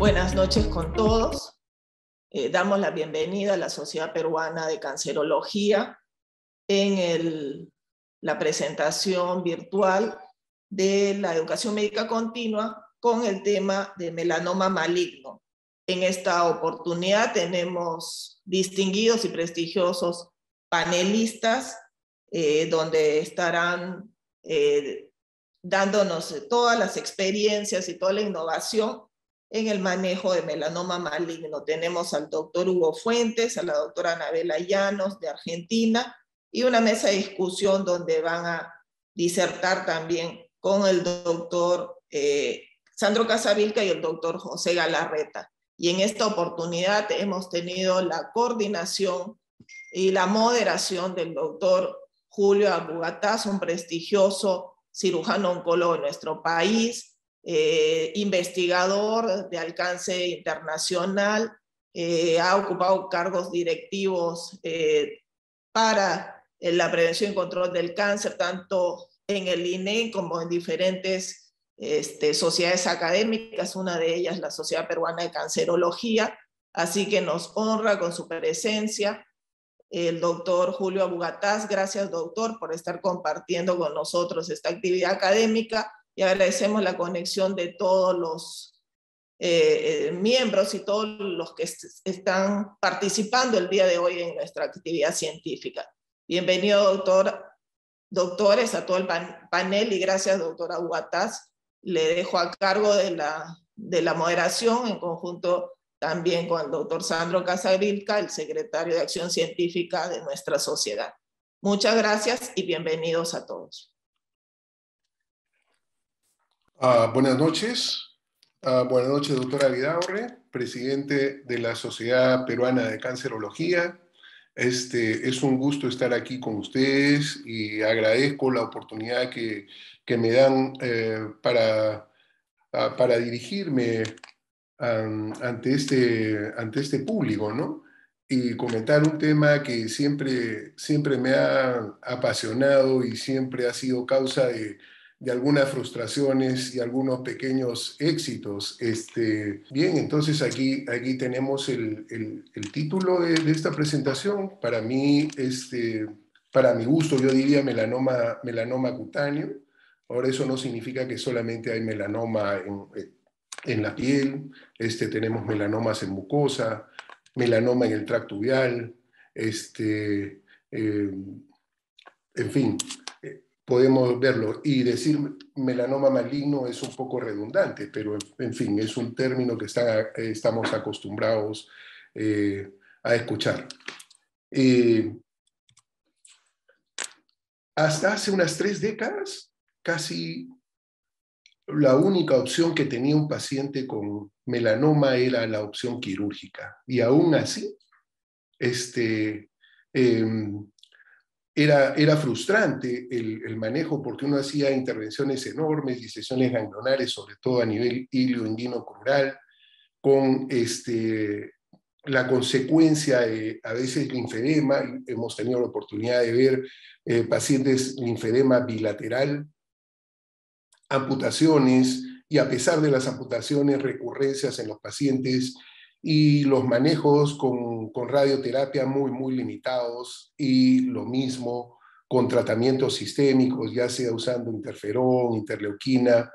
Buenas noches con todos. Damos la bienvenida a la Sociedad Peruana de Cancerología en la presentación virtual de la educación médica continua con el tema de melanoma maligno. En esta oportunidad tenemos distinguidos y prestigiosos panelistas donde estarán dándonos todas las experiencias y toda la innovación en el manejo de melanoma maligno. Tenemos al doctor Hugo Fuentes, a la doctora Anabela Llanos de Argentina y una mesa de discusión donde van a disertar también con el doctor Sandro Casavilca y el doctor José Galarreta. Y en esta oportunidad hemos tenido la coordinación y la moderación del doctor Julio Abugataz, un prestigioso cirujano oncólogo de nuestro país, investigador de alcance internacional, ha ocupado cargos directivos para la prevención y control del cáncer, tanto en el INE como en diferentes sociedades académicas, una de ellas la Sociedad Peruana de Cancerología, así que nos honra con su presencia el doctor Julio Abugataz. Gracias, doctor, por estar compartiendo con nosotros esta actividad académica y agradecemos la conexión de todos los miembros y todos los que están participando el día de hoy en nuestra actividad científica. Bienvenido, doctores, a todo el panel y gracias, doctora Abugataz. Le dejo a cargo de la moderación en conjunto también con el doctor Sandro Casavilca, el secretario de Acción Científica de nuestra sociedad. Muchas gracias y bienvenidos a todos. Buenas noches. Buenas noches, doctora Vidaurre, presidente de la Sociedad Peruana de Cancerología. Es un gusto estar aquí con ustedes y agradezco la oportunidad que me dan para dirigirme ante este público, ¿no? Y comentar un tema que siempre me ha apasionado y siempre ha sido causa de algunas frustraciones y algunos pequeños éxitos. Bien, entonces aquí tenemos el título de esta presentación. Para mí, para mi gusto, yo diría melanoma cutáneo. Ahora, eso no significa que solamente hay melanoma en la piel, tenemos melanomas en mucosa, melanoma en el tracto uveal, en fin, podemos verlo. Y decir melanoma maligno es un poco redundante, pero en fin, es un término que estamos acostumbrados a escuchar. Hasta hace unas 3 décadas, casi la única opción que tenía un paciente con melanoma era la opción quirúrgica. Y aún así, era frustrante el manejo porque uno hacía intervenciones enormes, disesiones ganglionares, sobre todo a nivel ilioinguino-crural, con la consecuencia de a veces linfedema. Hemos tenido la oportunidad de ver pacientes linfedema bilateral, amputaciones, y a pesar de las amputaciones, recurrencias en los pacientes y los manejos con radioterapia muy limitados, y lo mismo con tratamientos sistémicos, ya sea usando interferón, interleuquina,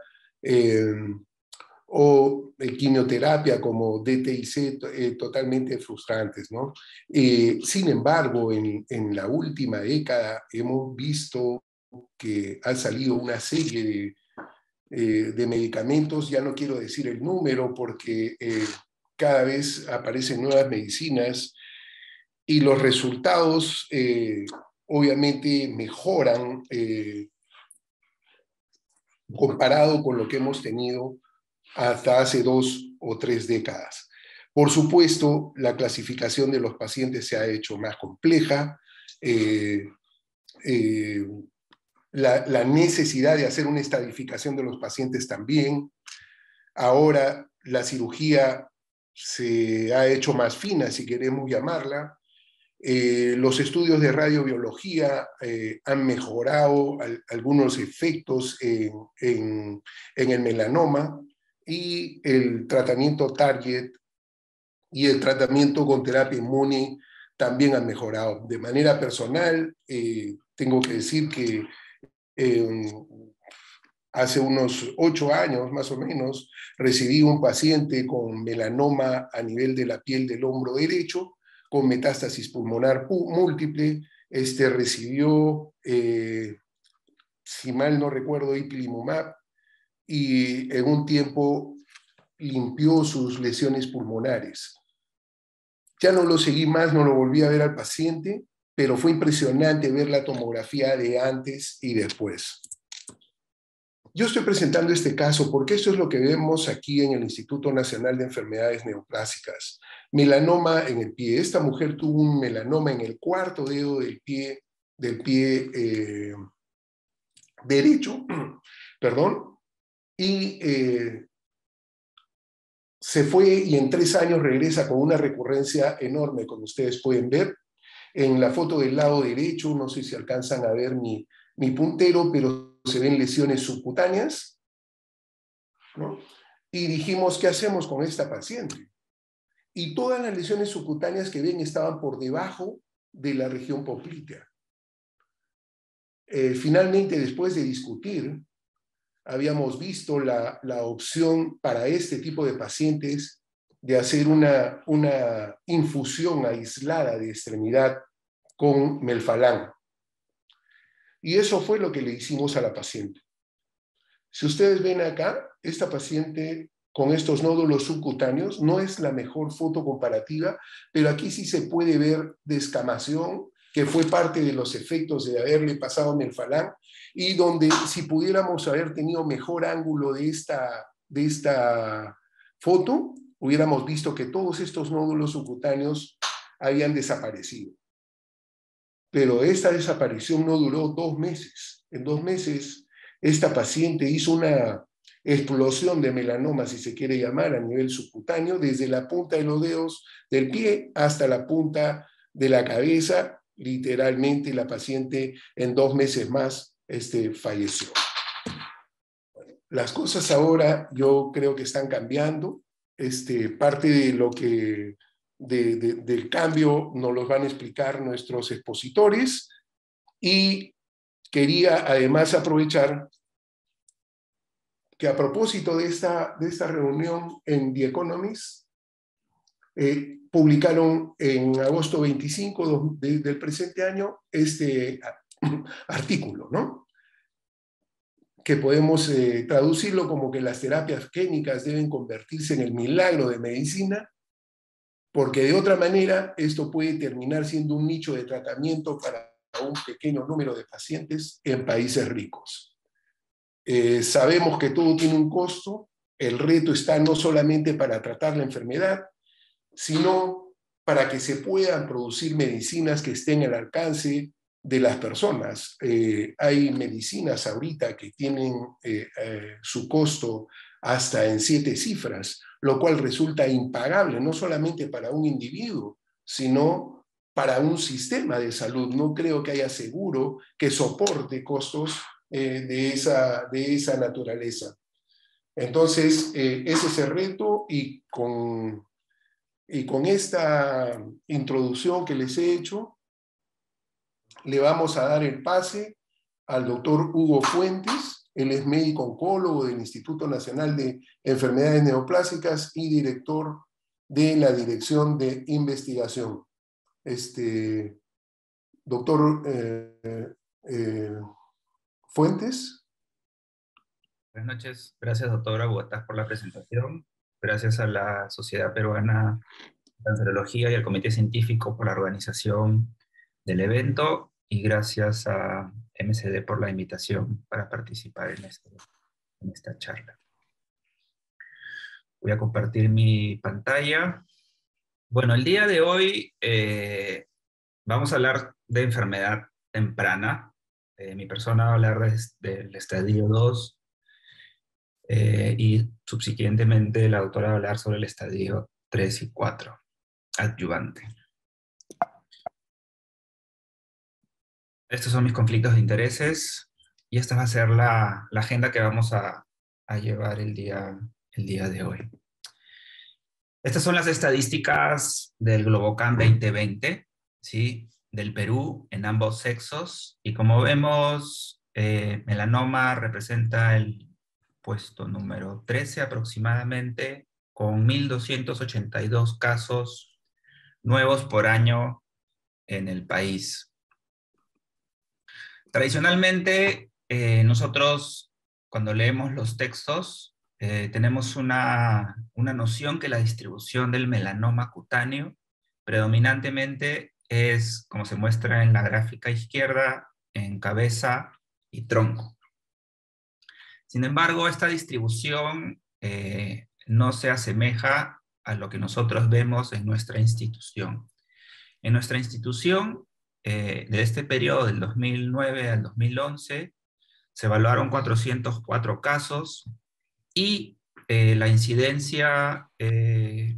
o quimioterapia como DTIC, totalmente frustrantes, ¿no? Sin embargo, en la última década hemos visto que ha salido una serie de medicamentos. Ya no quiero decir el número porque cada vez aparecen nuevas medicinas y los resultados obviamente mejoran comparado con lo que hemos tenido hasta hace 2 o 3 décadas. Por supuesto, la clasificación de los pacientes se ha hecho más compleja. La necesidad de hacer una estadificación de los pacientes también. Ahora la cirugía se ha hecho más fina, si queremos llamarla. Los estudios de radiobiología han mejorado algunos efectos en el melanoma. y el tratamiento target y el tratamiento con terapia inmune también han mejorado. De manera personal, tengo que decir que hace unos 8 años, más o menos, recibí un paciente con melanoma a nivel de la piel del hombro derecho, con metástasis pulmonar múltiple. Recibió, si mal no recuerdo, ipilimumab, y en un tiempo limpió sus lesiones pulmonares. Ya no lo seguí más, no lo volví a ver al paciente, pero fue impresionante ver la tomografía de antes y después. Yo estoy presentando este caso porque esto es lo que vemos aquí en el Instituto Nacional de Enfermedades Neoplásicas. Melanoma en el pie. Esta mujer tuvo un melanoma en el cuarto dedo del pie derecho, perdón, y se fue y en 3 años regresa con una recurrencia enorme, como ustedes pueden ver. En la foto del lado derecho, no sé si alcanzan a ver mi puntero, pero se ven lesiones subcutáneas, ¿no? Y dijimos, ¿qué hacemos con esta paciente? Y todas las lesiones subcutáneas que ven estaban por debajo de la región poplitea. Finalmente, después de discutir, habíamos visto la opción para este tipo de pacientes de hacer una infusión aislada de extremidad con melfalán. Y eso fue lo que le hicimos a la paciente. Si ustedes ven acá, esta paciente con estos nódulos subcutáneos no es la mejor foto comparativa, pero aquí sí se puede ver descamación, que fue parte de los efectos de haberle pasado melfalán, y donde si pudiéramos haber tenido mejor ángulo de esta foto, hubiéramos visto que todos estos nódulos subcutáneos habían desaparecido. Pero esta desaparición no duró 2 meses. En 2 meses, esta paciente hizo una explosión de melanoma, si se quiere llamar, a nivel subcutáneo, desde la punta de los dedos del pie hasta la punta de la cabeza. Literalmente, la paciente en 2 meses más falleció. Las cosas ahora yo creo que están cambiando. Parte de lo que del cambio nos los van a explicar nuestros expositores, y quería además aprovechar que a propósito de esta reunión en The Economist, publicaron en agosto 25 del presente año este artículo, ¿no? Que podemos traducirlo como que las terapias génicas deben convertirse en el milagro de medicina, porque de otra manera esto puede terminar siendo un nicho de tratamiento para un pequeño número de pacientes en países ricos. Sabemos que todo tiene un costo. El reto está no solamente para tratar la enfermedad, sino para que se puedan producir medicinas que estén al alcance de las personas. Hay medicinas ahorita que tienen su costo hasta en 7 cifras, lo cual resulta impagable, no solamente para un individuo, sino para un sistema de salud. No creo que haya seguro que soporte costos de esa naturaleza. Entonces, ese es el reto, y con esta introducción que les he hecho, le vamos a dar el pase al doctor Hugo Fuentes. Él es médico oncólogo del Instituto Nacional de Enfermedades Neoplásicas y director de la Dirección de Investigación. Doctor Fuentes. Buenas noches. Gracias, doctora Bogotá, por la presentación. Gracias a la Sociedad Peruana de Cancerología y al Comité Científico por la organización del evento, y gracias a MCD por la invitación para participar en esta charla. Voy a compartir mi pantalla. Bueno, el día de hoy vamos a hablar de enfermedad temprana. Mi persona va a hablar del estadio 2, y subsiguientemente la doctora va a hablar sobre el estadio 3 y 4, adyuvante. Estos son mis conflictos de intereses, y esta va a ser la agenda que vamos a llevar el día el día de hoy. Estas son las estadísticas del Globocam 2020, ¿sí? Del Perú en ambos sexos. Y como vemos, melanoma representa el puesto número 13 aproximadamente, con 1.282 casos nuevos por año en el país. Tradicionalmente, nosotros cuando leemos los textos, tenemos una noción que la distribución del melanoma cutáneo predominantemente es, como se muestra en la gráfica izquierda, en cabeza y tronco. Sin embargo, esta distribución no se asemeja a lo que nosotros vemos en nuestra institución. En nuestra institución, de este periodo del 2009 al 2011, se evaluaron 404 casos y la incidencia de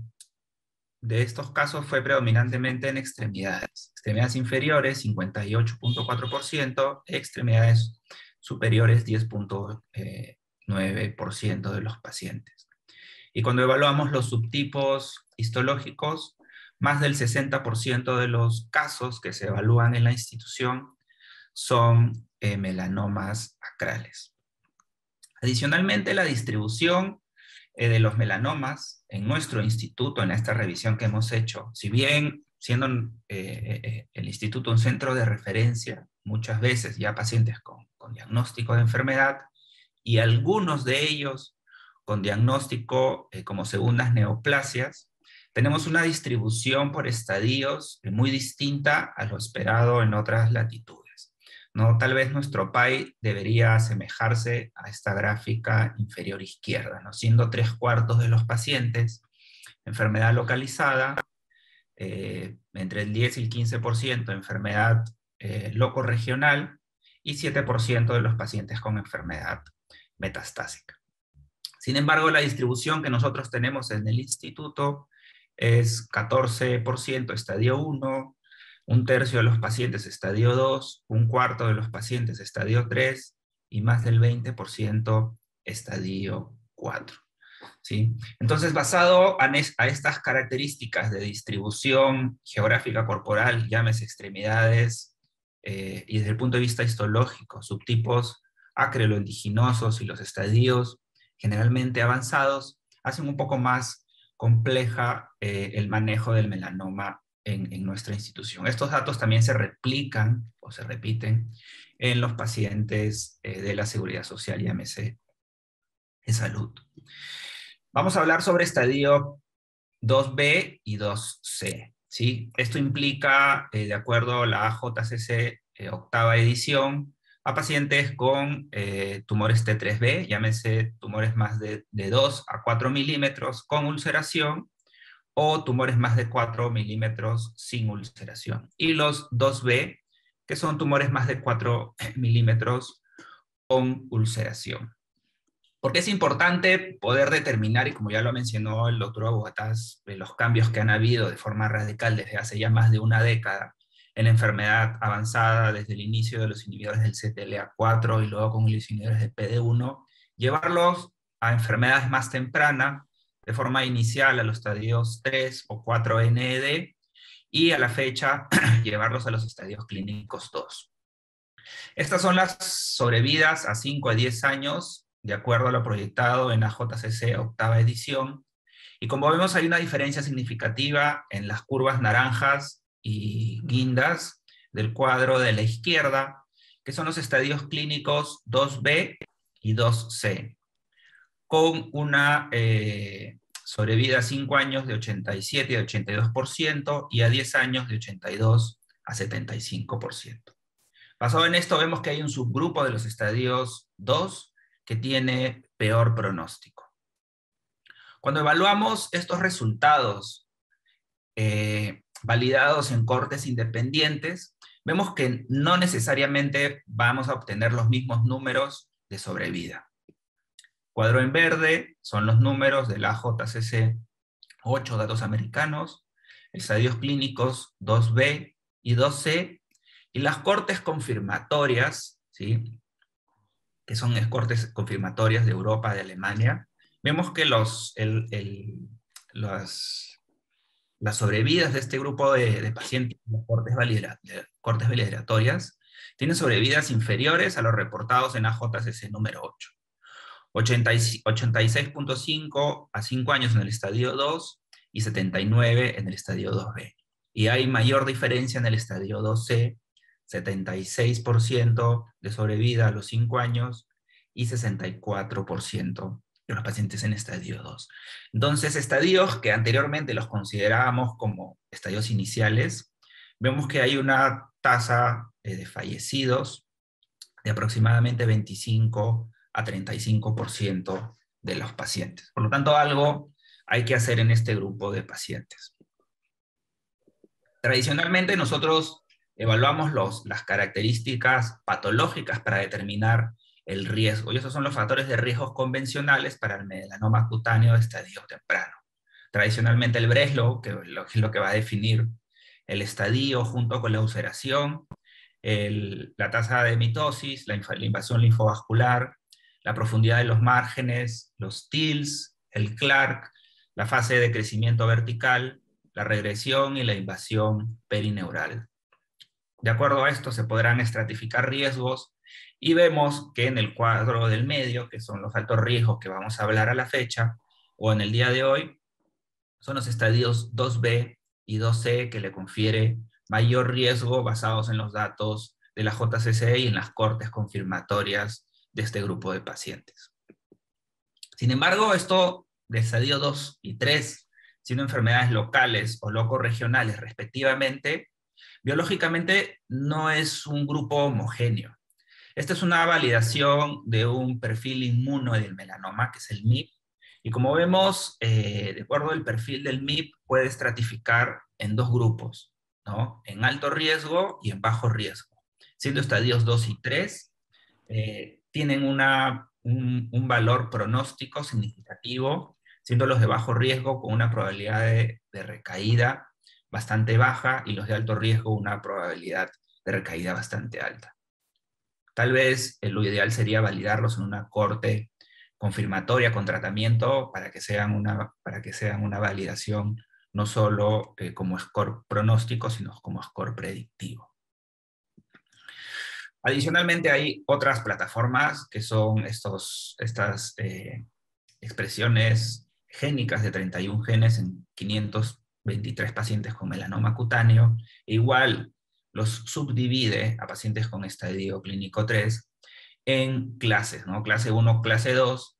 estos casos fue predominantemente en extremidades. Extremidades inferiores, 58.4%, extremidades superiores, 10.9% de los pacientes. Y cuando evaluamos los subtipos histológicos, más del 60% de los casos que se evalúan en la institución son melanomas acrales. Adicionalmente, la distribución de los melanomas en nuestro instituto, en esta revisión que hemos hecho, si bien siendo el instituto un centro de referencia, muchas veces ya pacientes con diagnóstico de enfermedad, y algunos de ellos con diagnóstico como segundas neoplasias, tenemos una distribución por estadios muy distinta a lo esperado en otras latitudes, ¿no? Tal vez nuestro PAI debería asemejarse a esta gráfica inferior izquierda, ¿no? Siendo 3/4 de los pacientes enfermedad localizada, entre el 10 y el 15% enfermedad locorregional, y 7% de los pacientes con enfermedad metastásica. Sin embargo, la distribución que nosotros tenemos en el instituto es 14% estadio 1, 1/3 de los pacientes estadio 2, 1/4 de los pacientes estadio 3 y más del 20% estadio 4. ¿Sí? Entonces, basado a estas características de distribución geográfica corporal, llámese extremidades, y desde el punto de vista histológico, subtipos acreloliginosos y los estadios generalmente avanzados, hacen un poco más compleja el manejo del melanoma en nuestra institución. Estos datos también se replican o se repiten en los pacientes de la Seguridad Social, llámese de salud. Vamos a hablar sobre estadio 2B y 2C, ¿sí? Esto implica, de acuerdo a la AJCC octava edición, a pacientes con tumores T3B, llámese tumores más de 2 a 4 milímetros con ulceración, o tumores más de 4 milímetros sin ulceración. Y los 2B, que son tumores más de 4 milímetros con ulceración. Porque es importante poder determinar, y como ya lo mencionó el doctor Abugataz, de los cambios que han habido de forma radical desde hace ya más de una década en la enfermedad avanzada, desde el inicio de los inhibidores del CTLA4 y luego con los inhibidores de PD1, llevarlos a enfermedades más tempranas, de forma inicial a los estadios 3 o 4 NED, y a la fecha llevarlos a los estadios clínicos 2. Estas son las sobrevidas a 5 a 10 años, de acuerdo a lo proyectado en la AJCC octava edición, y como vemos hay una diferencia significativa en las curvas naranjas y guindas del cuadro de la izquierda, que son los estadios clínicos 2B y 2C, con una sobrevida a 5 años de 87 a 82% y a 10 años de 82 a 75%. Basado en esto vemos que hay un subgrupo de los estadios 2 que tiene peor pronóstico. Cuando evaluamos estos resultados validados en cortes independientes, vemos que no necesariamente vamos a obtener los mismos números de sobrevida. Cuadro en verde son los números de la AJCC 8 datos americanos, estadios clínicos 2B y 2C, y las cortes confirmatorias, ¿sí? Que son cortes confirmatorias de Europa, de Alemania, vemos que las sobrevidas de este grupo de pacientes con cortes validatorias tienen sobrevidas inferiores a los reportados en AJCC número 8. 86.5 a 5 años en el estadio 2 y 79 en el estadio 2B. Y hay mayor diferencia en el estadio 2C, 76% de sobrevida a los 5 años y 64% de los pacientes en estadio 2. Entonces, estadios que anteriormente los considerábamos como estadios iniciales, vemos que hay una tasa de fallecidos de aproximadamente 25 a 35% de los pacientes. Por lo tanto, algo hay que hacer en este grupo de pacientes. Tradicionalmente, nosotros evaluamos las características patológicas para determinar el riesgo, y esos son los factores de riesgos convencionales para el melanoma cutáneo de estadio temprano. Tradicionalmente el Breslow, que es lo que va a definir el estadio junto con la ulceración, la tasa de mitosis, la invasión linfovascular, la profundidad de los márgenes, los TILs, el Clark, la fase de crecimiento vertical, la regresión y la invasión perineural. De acuerdo a esto se podrán estratificar riesgos y vemos que en el cuadro del medio, que son los altos riesgos que vamos a hablar a la fecha, o en el día de hoy, son los estadios 2B y 2C que le confiere mayor riesgo basados en los datos de la JCC y en las cortes confirmatorias de este grupo de pacientes. Sin embargo, esto de estadio 2 y 3, siendo enfermedades locales o locorregionales respectivamente, biológicamente no es un grupo homogéneo. Esta es una validación de un perfil inmuno del melanoma, que es el MIP, y como vemos, de acuerdo al perfil del MIP, puede estratificar en dos grupos, ¿no? En alto riesgo y en bajo riesgo. Siendo estadios 2 y 3, tienen un valor pronóstico significativo, siendo los de bajo riesgo con una probabilidad de recaída bastante baja y los de alto riesgo una probabilidad de recaída bastante alta. Tal vez lo ideal sería validarlos en una corte confirmatoria con tratamiento para que sean una validación no solo como score pronóstico, sino como score predictivo. Adicionalmente hay otras plataformas que son estas expresiones génicas de 31 genes en 523 pacientes con melanoma cutáneo, e igual los subdivide a pacientes con estadio clínico 3 en clases, ¿no? Clase 1, clase 2,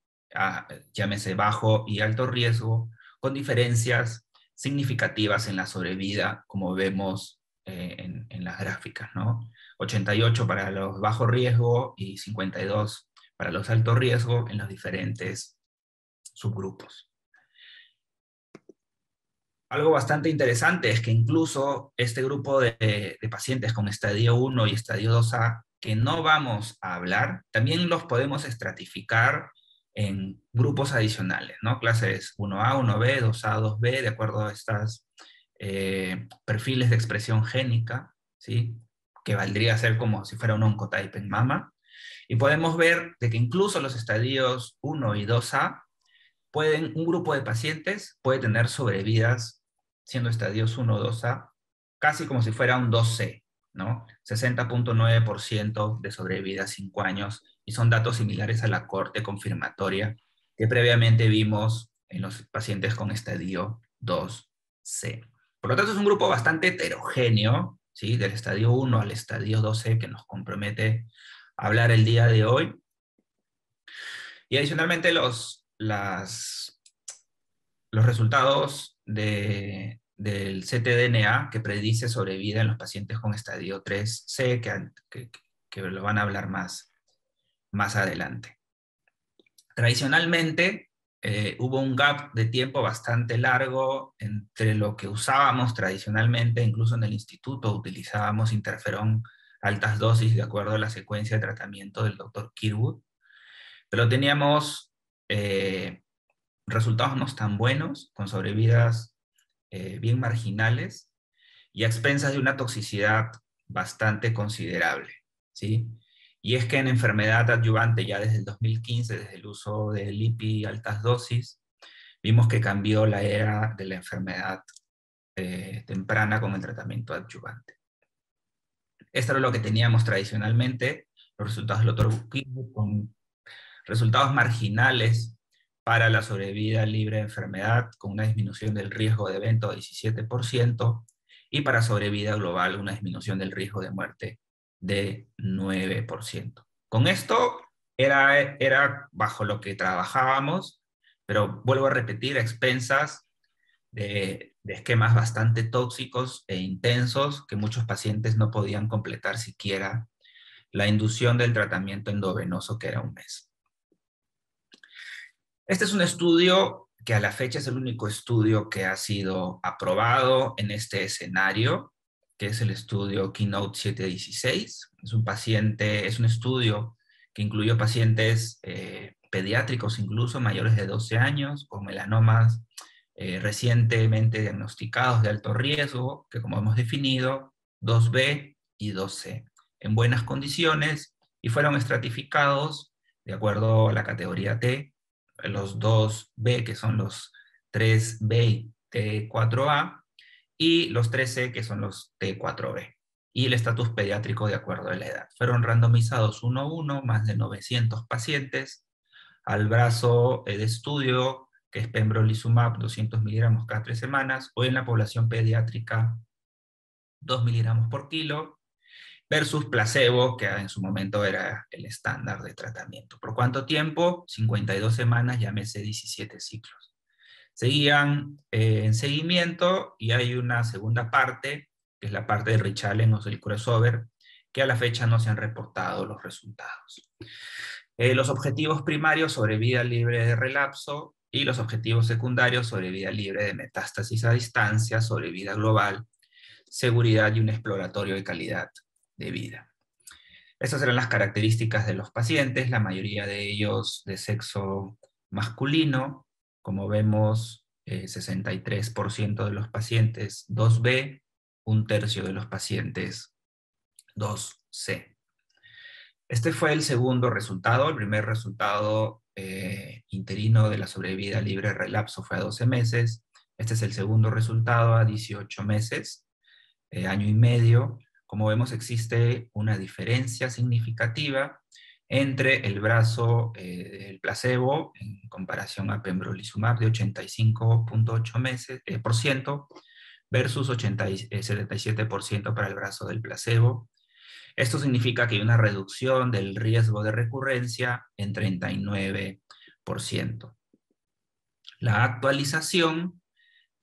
llámese bajo y alto riesgo, con diferencias significativas en la sobrevida, como vemos en las gráficas, ¿no? 88 para los bajo riesgo y 52 para los alto riesgo en los diferentes subgrupos. Algo bastante interesante es que incluso este grupo de pacientes con estadio 1 y estadio 2A, que no vamos a hablar, también los podemos estratificar en grupos adicionales, ¿no? Clases 1A, 1B, 2A, 2B, de acuerdo a estos perfiles de expresión génica, ¿sí? Que valdría ser como si fuera un oncotype en mama. Y podemos ver de que incluso los estadios 1 y 2A, un grupo de pacientes puede tener sobrevidas siendo estadios 1 o 2A, casi como si fuera un 2C, ¿no? 60.9% de sobrevida a 5 años, y son datos similares a la corte confirmatoria que previamente vimos en los pacientes con estadio 2C. Por lo tanto, es un grupo bastante heterogéneo, ¿sí? Del estadio 1 al estadio 2C que nos compromete a hablar el día de hoy. Y adicionalmente los resultados del ctDNA que predice sobrevida en los pacientes con estadio 3C, que lo van a hablar más adelante. Tradicionalmente, hubo un gap de tiempo bastante largo entre lo que usábamos tradicionalmente, incluso en el instituto utilizábamos interferón altas dosis de acuerdo a la secuencia de tratamiento del Dr. Kirwood, pero teníamos resultados no tan buenos, con sobrevidas bien marginales y a expensas de una toxicidad bastante considerable, ¿sí? y es que en enfermedad adyuvante ya desde el 2015, desde el uso de LIPI altas dosis, vimos que cambió la era de la enfermedad temprana con el tratamiento adyuvante. Esto era lo que teníamos tradicionalmente, los resultados del Dr. Bukit, con resultados marginales para la sobrevida libre de enfermedad, con una disminución del riesgo de evento de 17%, y para sobrevida global una disminución del riesgo de muerte de 9%. Con esto era bajo lo que trabajábamos, pero vuelvo a repetir, a expensas de esquemas bastante tóxicos e intensos que muchos pacientes no podían completar siquiera la inducción del tratamiento endovenoso, que era un mes. Este es un estudio que a la fecha es el único estudio que ha sido aprobado en este escenario, que es el estudio Keynote 716. Es un estudio que incluyó pacientes pediátricos, incluso mayores de 12 años, con melanomas recientemente diagnosticados de alto riesgo, que como hemos definido, 2B y 2C, en buenas condiciones, y fueron estratificados de acuerdo a la categoría T, los 2B, que son los 3B y T4A, y los 3C, que son los T4B, y el estatus pediátrico de acuerdo a la edad. Fueron randomizados 1 a 1, más de 900 pacientes, al brazo de estudio, que es pembrolizumab, 200 miligramos cada 3 semanas, o en la población pediátrica, 2 miligramos por kilo, versus placebo, que en su momento era el estándar de tratamiento. ¿Por cuánto tiempo? 52 semanas, llámese 17 ciclos. Seguían en seguimiento, y hay una segunda parte, que es la parte del rechallenge o del crossover, que a la fecha no se han reportado los resultados. Los objetivos primarios sobre vida libre de relapso, y los objetivos secundarios sobre vida libre de metástasis a distancia, sobre vida global, seguridad y un exploratorio de calidad de vida. Estas eran las características de los pacientes, la mayoría de ellos de sexo masculino. Como vemos, 63% de los pacientes 2B, un tercio de los pacientes 2C. Este fue el segundo resultado. El primer resultado interino de la sobrevida libre de relapso fue a 12 meses. Este es el segundo resultado a 18 meses, año y medio. Como vemos, existe una diferencia significativa entre el brazo del placebo en comparación a pembrolizumab de 85.8% versus 77% para el brazo del placebo. Esto significa que hay una reducción del riesgo de recurrencia en 39%. La actualización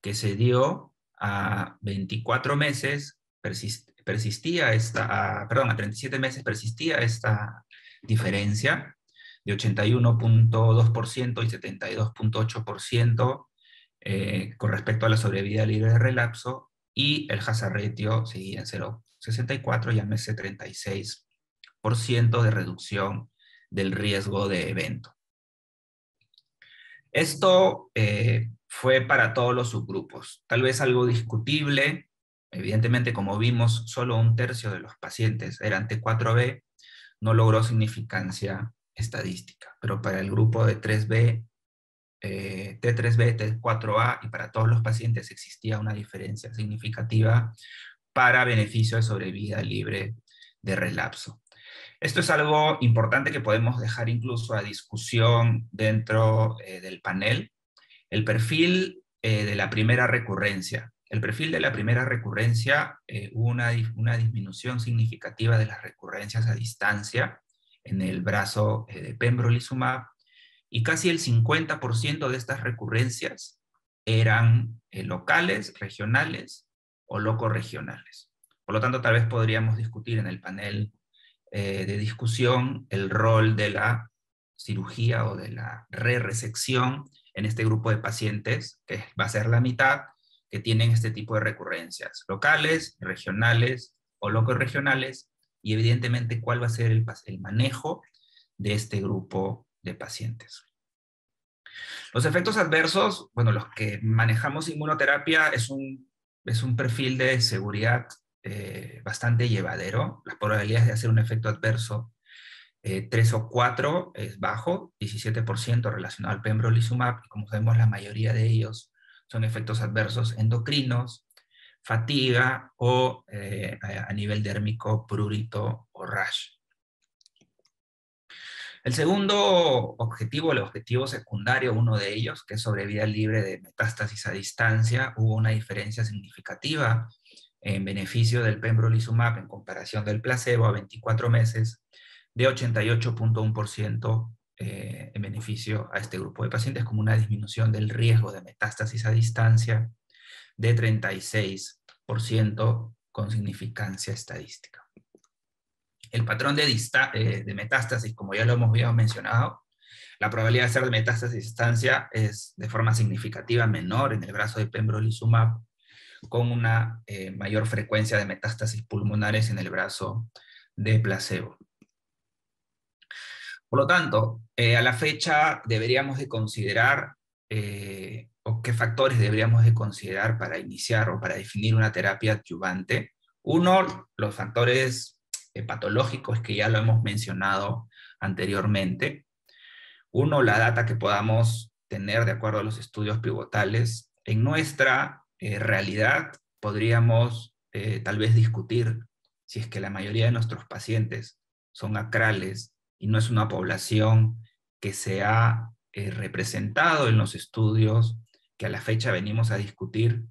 que se dio a 24 meses persistía a 37 meses persistía esta diferencia de 81.2% y 72.8% con respecto a la sobrevida libre de relapso, y el hazard ratio seguía en 0.64, llámese 36% de reducción del riesgo de evento. Esto fue para todos los subgrupos. Tal vez algo discutible, evidentemente, como vimos, solo un tercio de los pacientes eran T4B, no logró significancia estadística, pero para el grupo de 3B, T3B, T4A, y para todos los pacientes existía una diferencia significativa para beneficio de sobrevida libre de relapso. Esto es algo importante que podemos dejar incluso a discusión dentro del panel. El perfil de la primera recurrencia. El perfil de la primera recurrencia, hubo una disminución significativa de las recurrencias a distancia en el brazo de pembrolizumab, y casi el 50% de estas recurrencias eran locales, regionales o locorregionales. Por lo tanto, tal vez podríamos discutir en el panel de discusión el rol de la cirugía o de la resección en este grupo de pacientes, que va a ser la mitad, que tienen este tipo de recurrencias, locales, regionales o locorregionales, y evidentemente cuál va a ser el manejo de este grupo de pacientes. Los efectos adversos, bueno, los que manejamos inmunoterapia es un perfil de seguridad bastante llevadero. Las probabilidades de hacer un efecto adverso 3 o 4 es bajo, 17% relacionado al pembrolizumab, y como sabemos la mayoría de ellos son efectos adversos endocrinos, fatiga o a nivel dérmico, prurito o rash. El segundo objetivo, el objetivo secundario, uno de ellos, que es sobrevida libre de metástasis a distancia, hubo una diferencia significativa en beneficio del pembrolizumab en comparación del placebo a 24 meses, de 88.1% en beneficio a este grupo de pacientes, como una disminución del riesgo de metástasis a distancia de 36% con significancia estadística. El patrón de metástasis, como ya lo hemos mencionado, la probabilidad de hacer de metástasis a distancia es de forma significativa menor en el brazo de pembrolizumab, con una mayor frecuencia de metástasis pulmonares en el brazo de placebo. Por lo tanto, a la fecha deberíamos de considerar, o qué factores deberíamos de considerar para iniciar o para definir una terapia adyuvante. Uno, los factores patológicos que ya lo hemos mencionado anteriormente. Uno, la data que podamos tener de acuerdo a los estudios pivotales. En nuestra realidad podríamos tal vez discutir si es que la mayoría de nuestros pacientes son acrales y no es una población que se ha representado en los estudios que a la fecha venimos a discutir.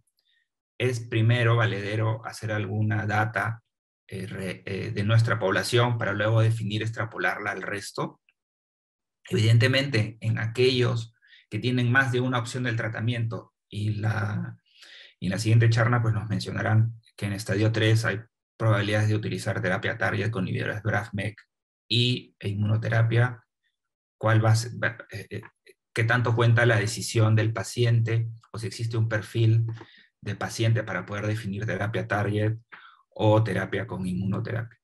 Es primero valedero hacer alguna data de nuestra población para luego definir, extrapolarla al resto. Evidentemente, en aquellos que tienen más de una opción del tratamiento, y la siguiente charla pues nos mencionarán que en estadio 3 hay probabilidades de utilizar terapia target con inhibidores BRAF/MEK e inmunoterapia, qué tanto cuenta la decisión del paciente, o si existe un perfil de paciente para poder definir terapia target o terapia con inmunoterapia.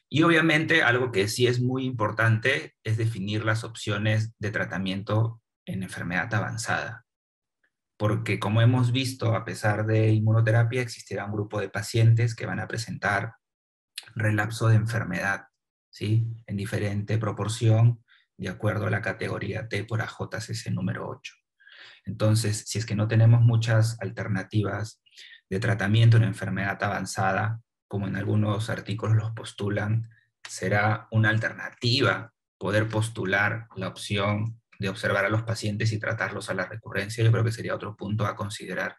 Y obviamente algo que sí es muy importante es definir las opciones de tratamiento en enfermedad avanzada. Porque como hemos visto, a pesar de inmunoterapia, existirá un grupo de pacientes que van a presentar relapso de enfermedad, ¿sí? En diferente proporción, de acuerdo a la categoría T por AJCC número 8. Entonces, si es que no tenemos muchas alternativas de tratamiento en enfermedad avanzada, como en algunos artículos los postulan, será una alternativa poder postular la opción de observar a los pacientes y tratarlos a la recurrencia. Yo creo que sería otro punto a considerar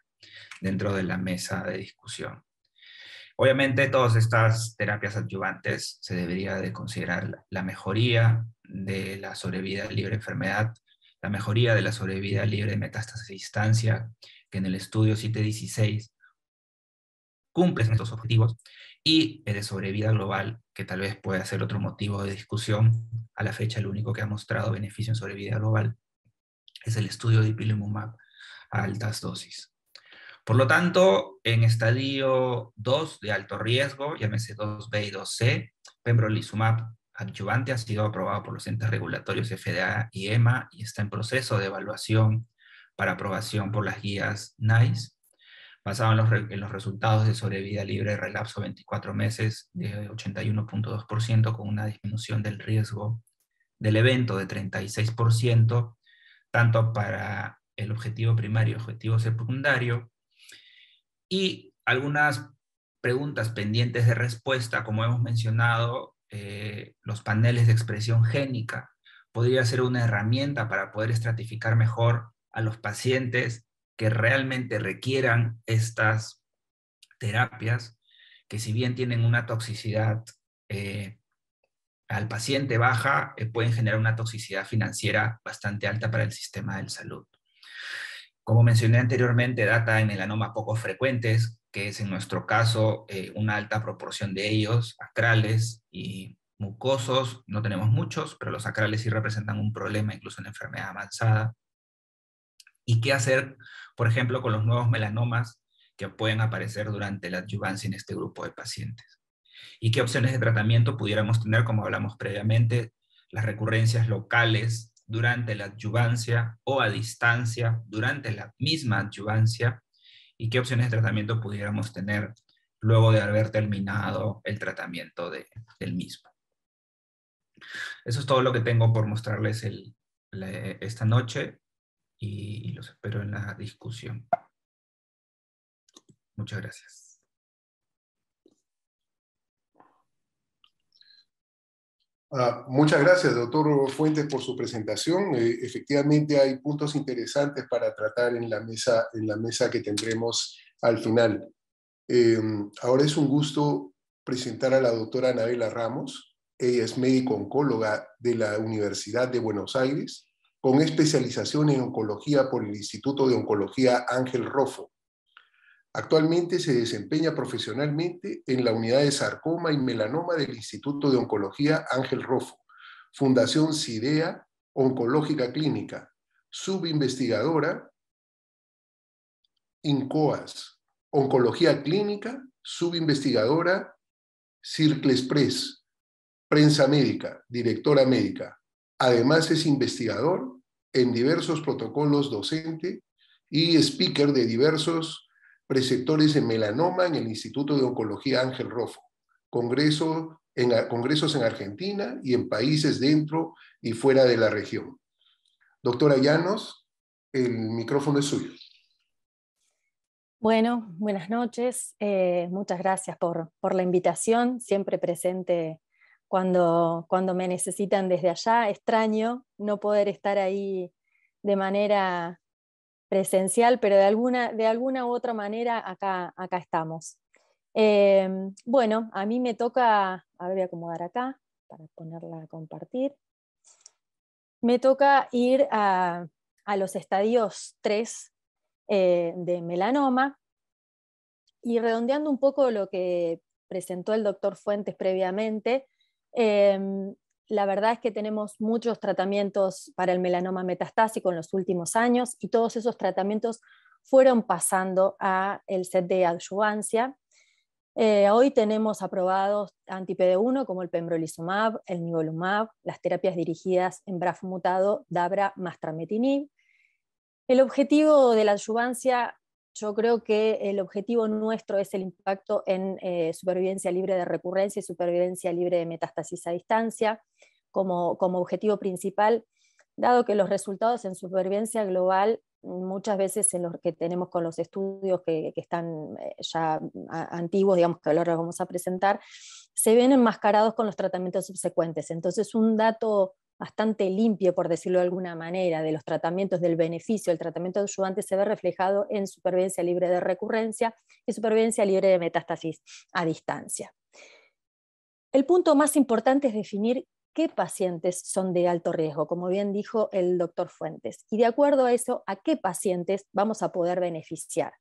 dentro de la mesa de discusión. Obviamente, todas estas terapias adyuvantes se debería de considerar la mejoría de la sobrevida libre de enfermedad, la mejoría de la sobrevida libre de metástasis a distancia, que en el estudio CITE16 cumplen estos objetivos, y de sobrevida global, que tal vez pueda ser otro motivo de discusión. A la fecha, el único que ha mostrado beneficio en sobrevida global es el estudio de ipilimumab a altas dosis. Por lo tanto, en estadio 2 de alto riesgo, llámese 2B y 2C, pembrolizumab adyuvante ha sido aprobado por los entes regulatorios FDA y EMA y está en proceso de evaluación para aprobación por las guías NICE, basado en los resultados de sobrevida libre de relapso 24 meses de 81.2%, con una disminución del riesgo del evento de 36%, tanto para el objetivo primario y objetivo secundario, y algunas preguntas pendientes de respuesta, como hemos mencionado, los paneles de expresión génica podría ser una herramienta para poder estratificar mejor a los pacientes que realmente requieran estas terapias, que si bien tienen una toxicidad al paciente baja, pueden generar una toxicidad financiera bastante alta para el sistema de salud. Como mencioné anteriormente, data en melanoma poco frecuentes, que es en nuestro caso una alta proporción de ellos, acrales y mucosos. No tenemos muchos, pero los acrales sí representan un problema incluso en enfermedad avanzada. ¿Y qué hacer, por ejemplo, con los nuevos melanomas que pueden aparecer durante la adyuvancia en este grupo de pacientes? ¿Y qué opciones de tratamiento pudiéramos tener, como hablamos previamente? Las recurrencias locales durante la adyuvancia o a distancia durante la misma adyuvancia, y qué opciones de tratamiento pudiéramos tener luego de haber terminado el tratamiento del mismo. Eso es todo lo que tengo por mostrarles esta noche y los espero en la discusión. Muchas gracias. Muchas gracias, doctor Fuentes, por su presentación. Efectivamente hay puntos interesantes para tratar en la mesa que tendremos al final. Ahora es un gusto presentar a la doctora Anabela Ramos. Ella es médico-oncóloga de la Universidad de Buenos Aires, con especialización en oncología por el Instituto de Oncología Ángel Roffo. Actualmente se desempeña profesionalmente en la unidad de sarcoma y melanoma del Instituto de Oncología Ángel Roffo, Fundación CIDEA Oncológica Clínica, subinvestigadora INCOAS, Oncología Clínica, subinvestigadora Circle Express, prensa médica, directora médica. Además es investigador en diversos protocolos docente y speaker de diversos preceptores en melanoma en el Instituto de Oncología Ángel Roffo, congresos en Argentina y en países dentro y fuera de la región. Doctora Llanos, el micrófono es suyo. Bueno, buenas noches. Muchas gracias por la invitación, siempre presente cuando me necesitan desde allá. Extraño no poder estar ahí de manera presencial, pero de alguna u otra manera acá estamos. Bueno, a mí me toca, a ver, voy a acomodar acá para ponerla a compartir. Me toca ir a los estadios 3 de melanoma, y redondeando un poco lo que presentó el doctor Fuentes previamente, la verdad es que tenemos muchos tratamientos para el melanoma metastásico en los últimos años, y todos esos tratamientos fueron pasando a el set de adyuvancia. Hoy tenemos aprobados anti-PD1 como el pembrolizumab, el nivolumab, las terapias dirigidas en BRAF mutado, dabra más trametinib. El objetivo de la adyuvancia, yo creo que el objetivo nuestro es el impacto en supervivencia libre de recurrencia y supervivencia libre de metástasis a distancia como objetivo principal, dado que los resultados en supervivencia global, muchas veces en los que tenemos con los estudios que están ya antiguos, digamos, que ahora vamos a presentar, se ven enmascarados con los tratamientos subsecuentes. Entonces, un dato bastante limpio, por decirlo de alguna manera, de los tratamientos, del beneficio del tratamiento adyuvante se ve reflejado en supervivencia libre de recurrencia y supervivencia libre de metástasis a distancia. El punto más importante es definir qué pacientes son de alto riesgo, como bien dijo el doctor Fuentes, y de acuerdo a eso, a qué pacientes vamos a poder beneficiar.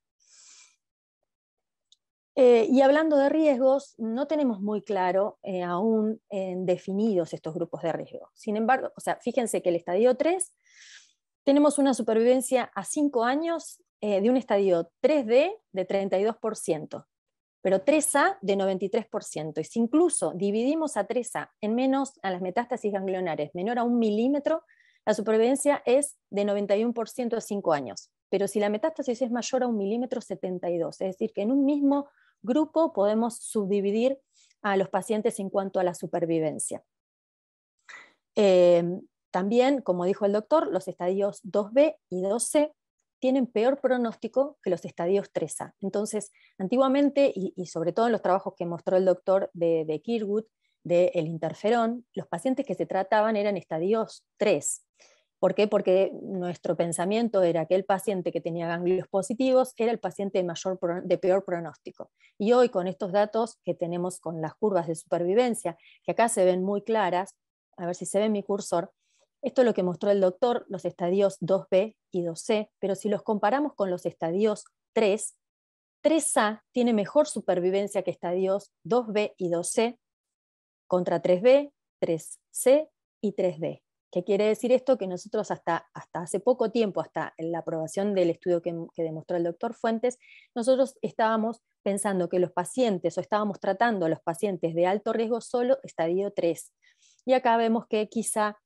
Y hablando de riesgos, no tenemos muy claro aún definidos estos grupos de riesgo. Sin embargo, fíjense que el estadio 3 tenemos una supervivencia a 5 años de un estadio 3D de 32%, pero 3A de 93%. Y si incluso dividimos a 3A a las metástasis ganglionares menor a 1 milímetro, la supervivencia es de 91% a 5 años. Pero si la metástasis es mayor a 1 milímetro, 72%. Es decir, que en un mismo grupo podemos subdividir a los pacientes en cuanto a la supervivencia. También, como dijo el doctor, los estadios 2B y 2C tienen peor pronóstico que los estadios 3A. Entonces, antiguamente, y sobre todo en los trabajos que mostró el doctor de Kirkwood, del interferón, los pacientes que se trataban eran estadios 3. ¿Por qué? Porque nuestro pensamiento era que el paciente que tenía ganglios positivos era el paciente de peor pronóstico. Y hoy, con estos datos que tenemos con las curvas de supervivencia, que acá se ven muy claras, a ver si se ve mi cursor, esto es lo que mostró el doctor, los estadios 2B y 2C, pero si los comparamos con los estadios 3, 3A tiene mejor supervivencia que estadios 2B y 2C contra 3B, 3C y 3D. ¿Qué quiere decir esto? Que nosotros hasta hace poco tiempo, hasta la aprobación del estudio que demostró el doctor Fuentes, nosotros estábamos pensando que los pacientes, o estábamos tratando a los pacientes de alto riesgo solo estadio 3. Y acá vemos que quizá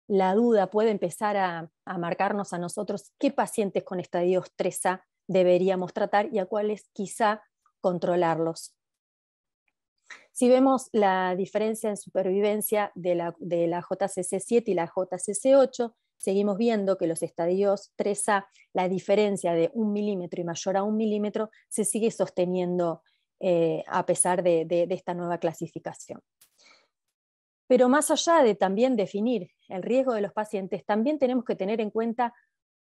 la duda puede empezar a marcarnos a nosotros qué pacientes con estadios 3A deberíamos tratar y a cuáles quizá controlarlos. Si vemos la diferencia en supervivencia de la JCC7 y la JCC8, seguimos viendo que los estadios 3A, la diferencia de 1 milímetro y mayor a 1 milímetro, se sigue sosteniendo a pesar de esta nueva clasificación. Pero más allá de también definir el riesgo de los pacientes, también tenemos que tener en cuenta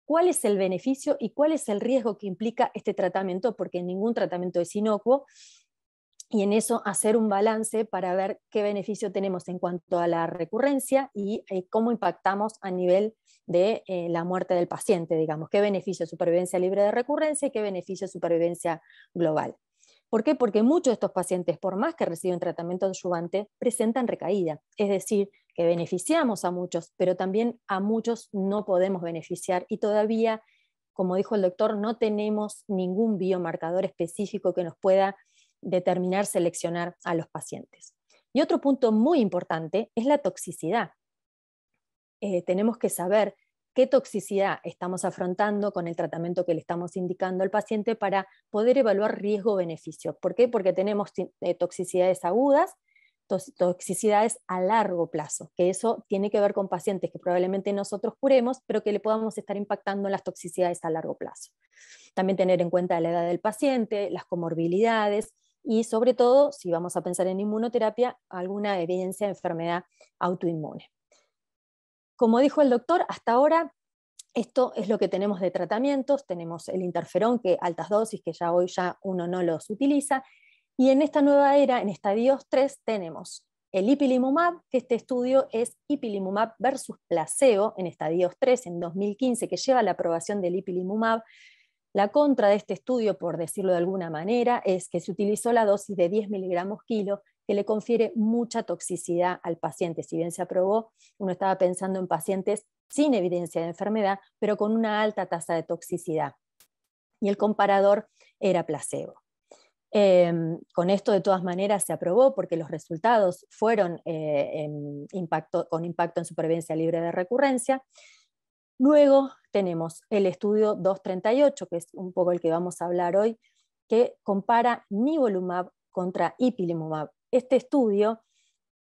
cuál es el beneficio y cuál es el riesgo que implica este tratamiento, porque ningún tratamiento es inocuo, y en eso hacer un balance para ver qué beneficio tenemos en cuanto a la recurrencia y cómo impactamos a nivel de la muerte del paciente, digamos, qué beneficio de supervivencia libre de recurrencia y qué beneficio de supervivencia global. ¿Por qué? Porque muchos de estos pacientes, por más que reciben tratamiento adyuvante, presentan recaída, es decir, que beneficiamos a muchos, pero también a muchos no podemos beneficiar y todavía, como dijo el doctor, no tenemos ningún biomarcador específico que nos pueda determinar, seleccionar a los pacientes. Y otro punto muy importante es la toxicidad. Tenemos que saber qué toxicidad estamos afrontando con el tratamiento que le estamos indicando al paciente para poder evaluar riesgo-beneficio. ¿Por qué? Porque tenemos toxicidades agudas, toxicidades a largo plazo, que eso tiene que ver con pacientes que probablemente nosotros curemos, pero que le podamos estar impactando en las toxicidades a largo plazo. También tener en cuenta la edad del paciente, las comorbilidades y sobre todo, si vamos a pensar en inmunoterapia, alguna evidencia de enfermedad autoinmune. Como dijo el doctor, hasta ahora esto es lo que tenemos de tratamientos. Tenemos el interferón, que altas dosis, que ya hoy ya uno no los utiliza, y en esta nueva era, en estadios 3, tenemos el ipilimumab, que este estudio es ipilimumab versus placebo en estadios 3, en 2015, que lleva la aprobación del ipilimumab. La contra de este estudio, por decirlo de alguna manera, es que se utilizó la dosis de 10 miligramos kilo, que le confiere mucha toxicidad al paciente. Si bien se aprobó, uno estaba pensando en pacientes sin evidencia de enfermedad, pero con una alta tasa de toxicidad. Y el comparador era placebo. Con esto de todas maneras se aprobó porque los resultados fueron con impacto en supervivencia libre de recurrencia. Luego tenemos el estudio 238, que es un poco el que vamos a hablar hoy, que compara nivolumab contra ipilimumab. Este estudio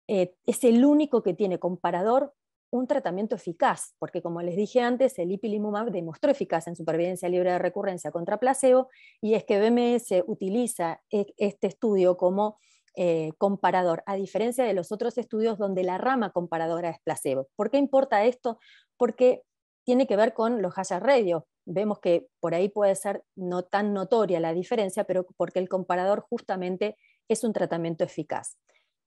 es el único que tiene comparador un tratamiento eficaz, porque como les dije antes, el ipilimumab demostró eficacia en supervivencia libre de recurrencia contra placebo, y es que BMS utiliza este estudio como comparador, a diferencia de los otros estudios donde la rama comparadora es placebo. ¿Por qué importa esto? Porque tiene que ver con los hazard ratios. Vemos que por ahí puede ser no tan notoria la diferencia, pero porque el comparador justamente es un tratamiento eficaz.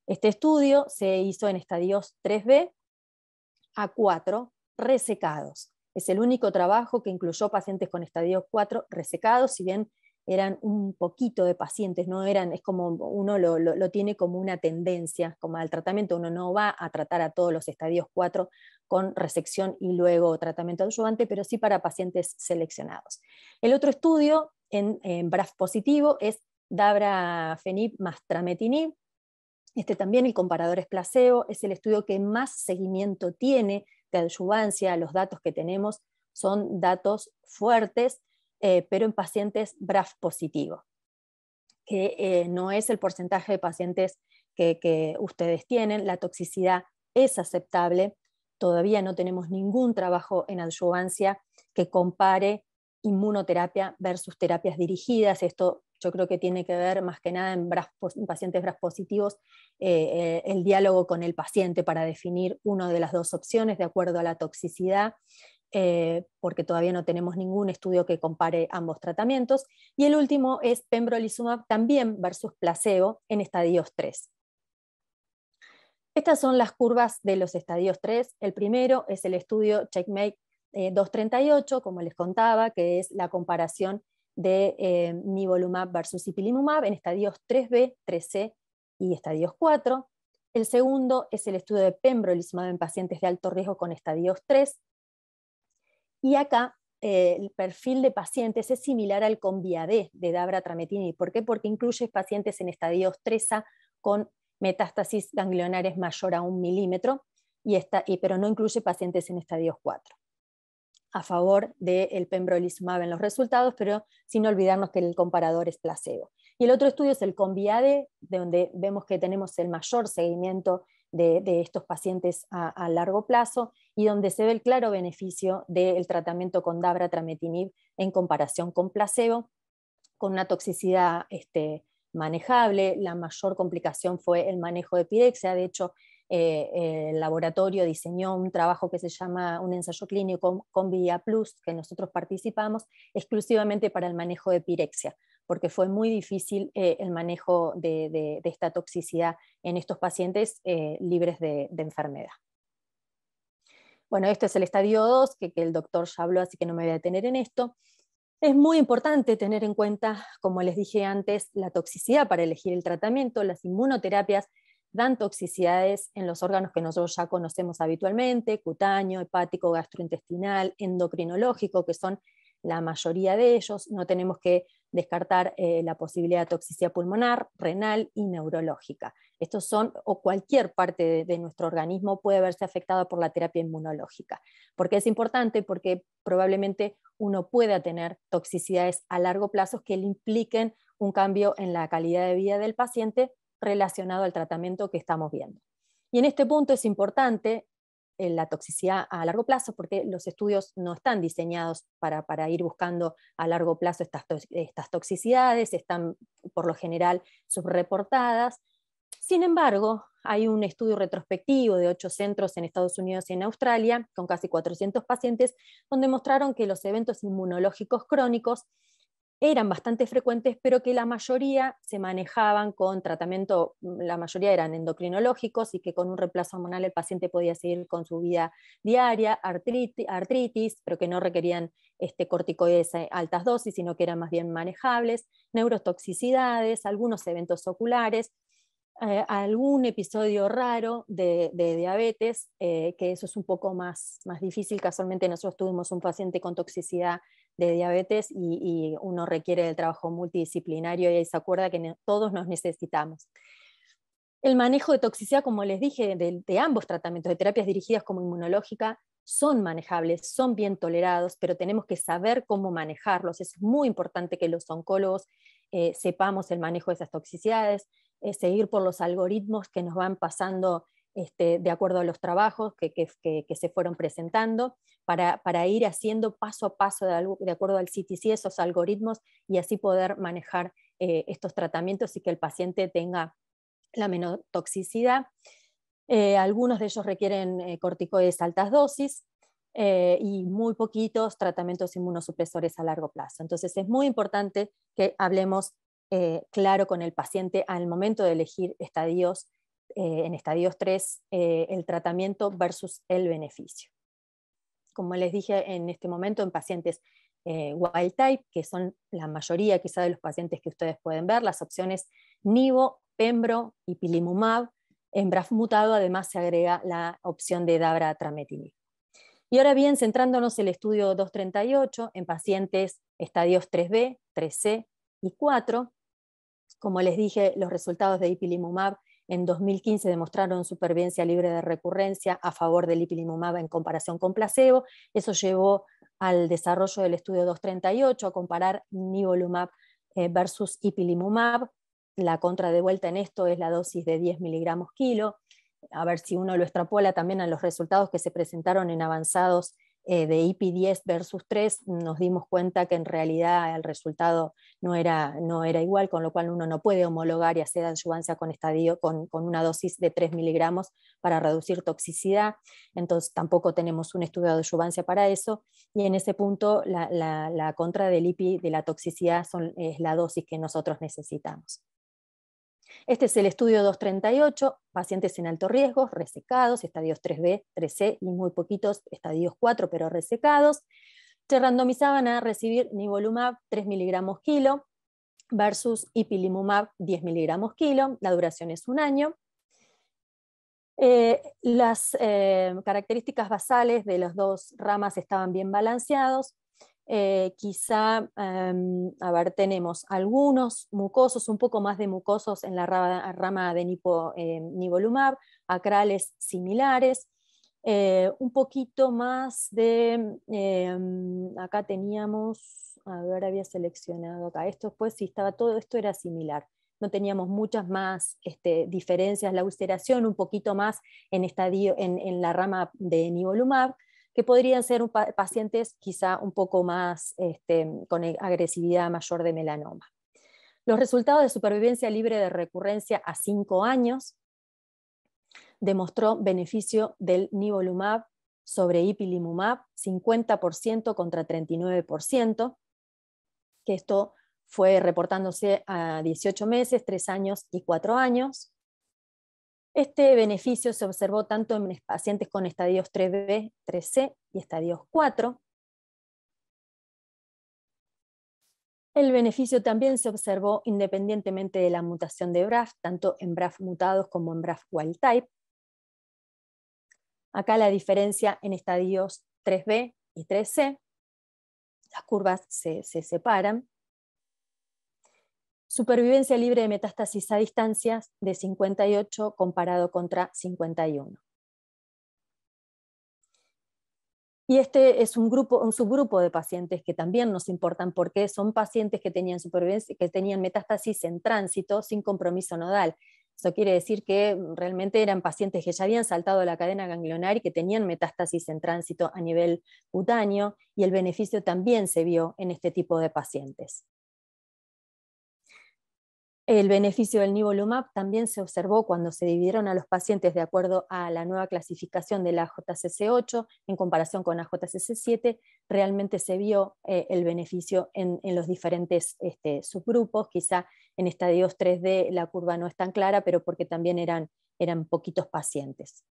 Este estudio se hizo en estadios 3B a 4 resecados. Es el único trabajo que incluyó pacientes con estadio 4 resecados, si bien eran un poquito de pacientes, no eran, es como uno lo tiene como una tendencia, como al tratamiento uno no va a tratar a todos los estadios 4 con resección y luego tratamiento adyuvante, pero sí para pacientes seleccionados. El otro estudio en BRAF positivo es dabrafenib más trametinib. Este también el comparador es placebo, es el estudio que más seguimiento tiene de adyuvancia. Los datos que tenemos son datos fuertes, pero en pacientes BRAF positivo, que no es el porcentaje de pacientes que ustedes tienen. La toxicidad es aceptable, todavía no tenemos ningún trabajo en adyuvancia que compare inmunoterapia versus terapias dirigidas. Esto yo creo que tiene que ver más que nada en pacientes BRAF positivos, el diálogo con el paciente para definir una de las dos opciones de acuerdo a la toxicidad, porque todavía no tenemos ningún estudio que compare ambos tratamientos. Y el último es pembrolizumab también versus placebo en estadios 3. Estas son las curvas de los estadios 3. El primero es el estudio Checkmate 238, como les contaba, que es la comparación de nivolumab versus ipilimumab en estadios 3B, 3C y estadios 4. El segundo es el estudio de pembrolizumab en pacientes de alto riesgo con estadios 3. Y acá el perfil de pacientes es similar al Conviade de dabratrametinib. ¿Por qué? Porque incluye pacientes en estadios 3A con metástasis ganglionares mayor a 1 milímetro, pero no incluye pacientes en estadios 4. A favor del pembrolizumab en los resultados, pero sin olvidarnos que el comparador es placebo. Y el otro estudio es el CONVIAD, de donde vemos que tenemos el mayor seguimiento de estos pacientes a largo plazo y donde se ve el claro beneficio del tratamiento con dabratrametinib en comparación con placebo, con una toxicidad manejable. La mayor complicación fue el manejo de pirexia. De hecho, el laboratorio diseñó un trabajo que se llama un ensayo clínico CONVIA Plus, que nosotros participamos, exclusivamente para el manejo de pirexia, porque fue muy difícil el manejo de esta toxicidad en estos pacientes libres de enfermedad. Bueno, esto es el estadio 2, que el doctor ya habló, así que no me voy a detener en esto. Es muy importante tener en cuenta, como les dije antes, la toxicidad para elegir el tratamiento. Las inmunoterapias dan toxicidades en los órganos que nosotros ya conocemos habitualmente: cutáneo, hepático, gastrointestinal, endocrinológico, que son la mayoría de ellos. No tenemos que descartar la posibilidad de toxicidad pulmonar, renal y neurológica. Estos son, o cualquier parte de nuestro organismo puede verse afectada por la terapia inmunológica. ¿Por qué es importante? Porque probablemente uno pueda tener toxicidades a largo plazo que le impliquen un cambio en la calidad de vida del paciente relacionado al tratamiento que estamos viendo. Y en este punto es importante la toxicidad a largo plazo, porque los estudios no están diseñados para ir buscando a largo plazo estas toxicidades, están por lo general subreportadas. Sin embargo, hay un estudio retrospectivo de 8 centros en Estados Unidos y en Australia, con casi 400 pacientes, donde mostraron que los eventos inmunológicos crónicos eran bastante frecuentes, pero que la mayoría se manejaban con tratamiento, la mayoría eran endocrinológicos, y que con un reemplazo hormonal el paciente podía seguir con su vida diaria, artritis, pero que no requerían corticoides a altas dosis, sino que eran más bien manejables, neurotoxicidades, algunos eventos oculares, algún episodio raro de diabetes, que eso es un poco más difícil. Casualmente nosotros tuvimos un paciente con toxicidad de diabetes y uno requiere del trabajo multidisciplinario, y ahí se acuerda que todos nos necesitamos. El manejo de toxicidad, como les dije, de ambos tratamientos, de terapias dirigidas como inmunológica, son manejables, son bien tolerados, pero tenemos que saber cómo manejarlos. Es muy importante que los oncólogos sepamos el manejo de esas toxicidades, seguir por los algoritmos que nos van pasando de acuerdo a los trabajos que se fueron presentando, para ir haciendo paso a paso de acuerdo al CTC esos algoritmos, y así poder manejar estos tratamientos y que el paciente tenga la menor toxicidad. Algunos de ellos requieren corticoides a altas dosis, y muy poquitos tratamientos inmunosupresores a largo plazo. Entonces es muy importante que hablemos claro con el paciente al momento de elegir estadios, en estadios 3, el tratamiento versus el beneficio. Como les dije en este momento, en pacientes wild type, que son la mayoría quizá de los pacientes que ustedes pueden ver, las opciones nivo, pembro y ipilimumab. En BRAF mutado además se agrega la opción de dabratrametinib. Y ahora bien, centrándonos en el estudio 238, en pacientes estadios 3B, 3C y 4, como les dije, los resultados de ipilimumab en 2015 demostraron supervivencia libre de recurrencia a favor del ipilimumab en comparación con placebo. Eso llevó al desarrollo del estudio 238, a comparar nivolumab versus ipilimumab. La contra de vuelta en esto es la dosis de 10 miligramos kilo. A ver si uno lo extrapola también a los resultados que se presentaron en avanzados de IPI-10 versus 3, nos dimos cuenta que en realidad el resultado no era igual, con lo cual uno no puede homologar y hacer adyuvancia con una dosis de 3 miligramos para reducir toxicidad. Entonces tampoco tenemos un estudio de adyuvancia para eso, y en ese punto la contra del IPI de la toxicidad es la dosis que nosotros necesitamos. Este es el estudio 238, pacientes en alto riesgo, resecados, estadios 3B, 3C y muy poquitos estadios 4, pero resecados. Se randomizaban a recibir nivolumab 3 miligramos kilo versus ipilimumab 10 miligramos kilo. La duración es 1 año. Las características basales de las dos ramas estaban bien balanceados. Quizá, tenemos algunos mucosos, un poco más de mucosos en la rama de nivolumab, acrales similares, un poquito más de, acá teníamos a ver, había seleccionado acá, esto después sí estaba, todo esto era similar. No teníamos muchas más diferencias, la ulceración un poquito más en la rama de nivolumab, que podrían ser pacientes quizá un poco más con agresividad mayor de melanoma. Los resultados de supervivencia libre de recurrencia a 5 años demostró beneficio del nivolumab sobre ipilimumab, 50% contra 39%, que esto fue reportándose a 18 meses, 3 años y 4 años. Este beneficio se observó tanto en pacientes con estadios 3B, 3C y estadios 4. El beneficio también se observó independientemente de la mutación de BRAF, tanto en BRAF mutados como en BRAF wild type. Acá la diferencia en estadios 3B y 3C, las curvas se separan. Supervivencia libre de metástasis a distancias de 58 comparado contra 51. Y este es un subgrupo de pacientes que también nos importan porque son pacientes que tenían supervivencia, que tenían metástasis en tránsito sin compromiso nodal. Eso quiere decir que realmente eran pacientes que ya habían saltado la cadena ganglionar y que tenían metástasis en tránsito a nivel cutáneo, y el beneficio también se vio en este tipo de pacientes. El beneficio del nivolumab también se observó cuando se dividieron a los pacientes de acuerdo a la nueva clasificación de la AJCC8 en comparación con AJCC7. Realmente se vio el beneficio en los diferentes subgrupos. Quizá en estadios 3D la curva no es tan clara, pero porque también eran poquitos pacientes.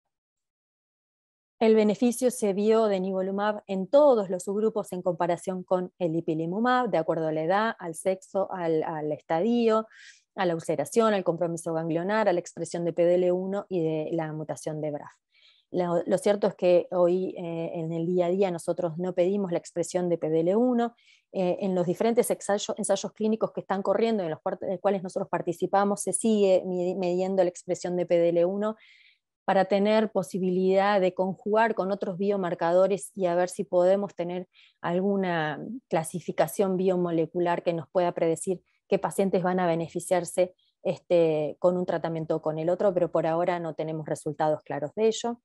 El beneficio se vio de nivolumab en todos los subgrupos en comparación con el ipilimumab, de acuerdo a la edad, al sexo, al estadio, a la ulceración, al compromiso ganglionar, a la expresión de PDL1 y de la mutación de BRAF. Lo cierto es que hoy en el día a día nosotros no pedimos la expresión de PDL1. En los diferentes ensayos clínicos que están corriendo, en los cuales nosotros participamos, se sigue midiendo la expresión de PDL1 para tener posibilidad de conjugar con otros biomarcadores y a ver si podemos tener alguna clasificación biomolecular que nos pueda predecir qué pacientes van a beneficiarse con un tratamiento o con el otro, pero por ahora no tenemos resultados claros de ello.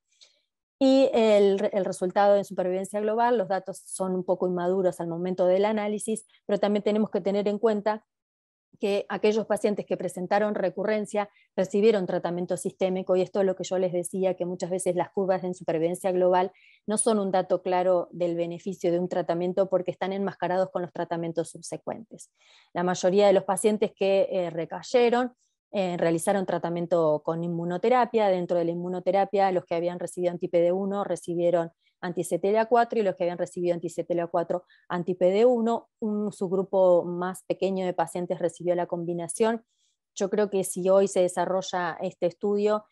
Y el resultado en supervivencia global, los datos son un poco inmaduros al momento del análisis, pero también tenemos que tener en cuenta que aquellos pacientes que presentaron recurrencia recibieron tratamiento sistémico, y esto es lo que yo les decía, que muchas veces las curvas en supervivencia global no son un dato claro del beneficio de un tratamiento porque están enmascarados con los tratamientos subsecuentes. La mayoría de los pacientes que recayeron realizaron tratamiento con inmunoterapia. Dentro de la inmunoterapia, los que habían recibido anti-PD1 recibieron anti-CTLA4 y los que habían recibido anti-CTLA4 anti-PD1. Un subgrupo más pequeño de pacientes recibió la combinación. Yo creo que si hoy se desarrolla este estudio,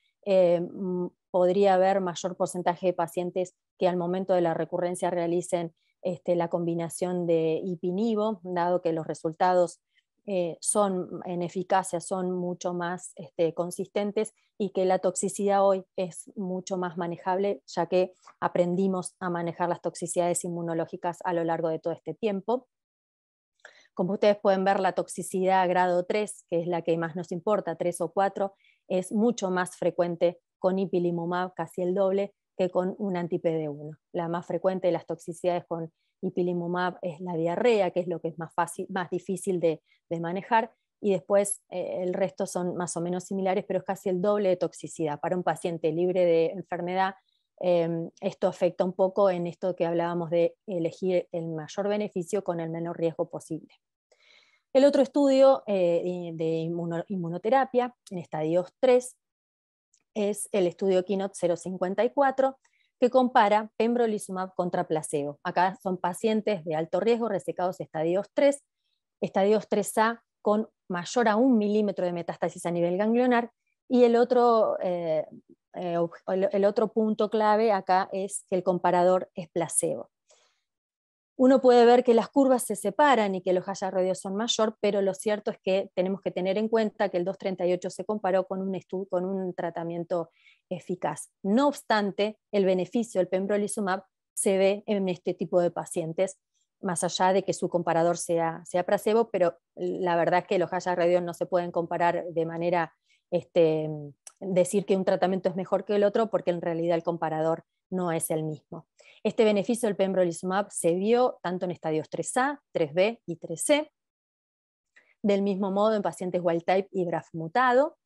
podría haber mayor porcentaje de pacientes que al momento de la recurrencia realicen la combinación de ipi-nivo, dado que los resultados en eficacia son mucho más consistentes, y que la toxicidad hoy es mucho más manejable, ya que aprendimos a manejar las toxicidades inmunológicas a lo largo de todo este tiempo. Como ustedes pueden ver, la toxicidad grado 3, que es la que más nos importa, 3 o 4, es mucho más frecuente con ipilimumab, casi el doble, que con un anti-PD1. La más frecuente de las toxicidades con ipilimumab es la diarrea, que es lo que es más difícil de manejar, y después el resto son más o menos similares, pero es casi el doble de toxicidad. Para un paciente libre de enfermedad, esto afecta un poco en esto que hablábamos de elegir el mayor beneficio con el menor riesgo posible. El otro estudio de inmunoterapia en estadios 3 es el estudio KEYNOTE 054, que compara pembrolizumab contra placebo. Acá son pacientes de alto riesgo resecados estadios 3, estadios 3A con mayor a 1 milímetro de metástasis a nivel ganglionar, y el otro punto clave acá es que el comparador es placebo. Uno puede ver que las curvas se separan y que los hazard radios son mayor, pero lo cierto es que tenemos que tener en cuenta que el 238 se comparó con un tratamiento eficaz. No obstante, el beneficio del pembrolizumab se ve en este tipo de pacientes más allá de que su comparador sea placebo, pero la verdad es que los hazard radios no se pueden comparar de manera, decir que un tratamiento es mejor que el otro, porque en realidad el comparador no es el mismo. Este beneficio del pembrolizumab se vio tanto en estadios 3A, 3B y 3C, del mismo modo en pacientes wild type y BRAF mutado,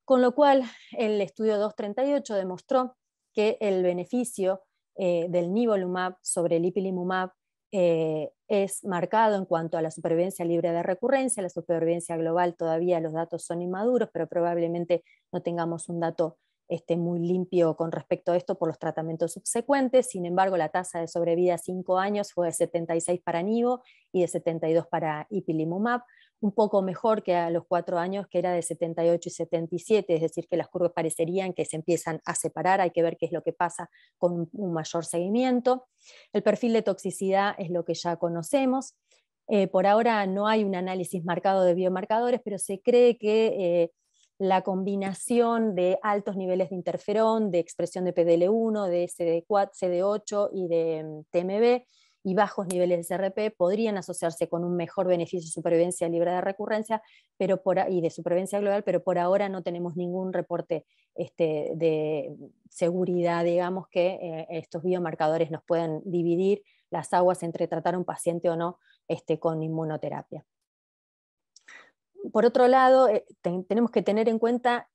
con lo cual el estudio 238 demostró que el beneficio del nivolumab sobre el ipilimumab es marcado en cuanto a la supervivencia libre de recurrencia. La supervivencia global todavía los datos son inmaduros, pero probablemente no tengamos un dato muy limpio con respecto a esto por los tratamientos subsecuentes. Sin embargo, la tasa de sobrevida a 5 años fue de 76 para nivo y de 72 para ipilimumab, un poco mejor que a los 4 años, que era de 78 y 77, es decir, que las curvas parecerían que se empiezan a separar. Hay que ver qué es lo que pasa con un mayor seguimiento. El perfil de toxicidad es lo que ya conocemos. Por ahora no hay un análisis marcado de biomarcadores, pero se cree que la combinación de altos niveles de interferón, de expresión de PDL1, de CD4, CD8 y de TMB, y bajos niveles de CRP podrían asociarse con un mejor beneficio de supervivencia libre de recurrencia y de supervivencia global, pero por ahora no tenemos ningún reporte de seguridad, digamos, que estos biomarcadores nos puedan dividir las aguas entre tratar a un paciente o no con inmunoterapia. Por otro lado, tenemos que tener en cuenta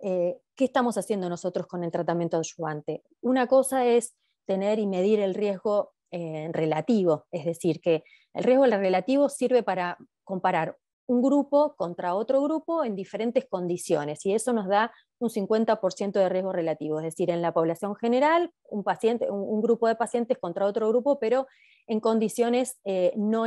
qué estamos haciendo nosotros con el tratamiento adyuvante. Una cosa es tener y medir el riesgo relativo, es decir, que el riesgo relativo sirve para comparar un grupo contra otro grupo en diferentes condiciones, y eso nos da un 50% de riesgo relativo, es decir, en la población general, un grupo de pacientes contra otro grupo, pero en condiciones no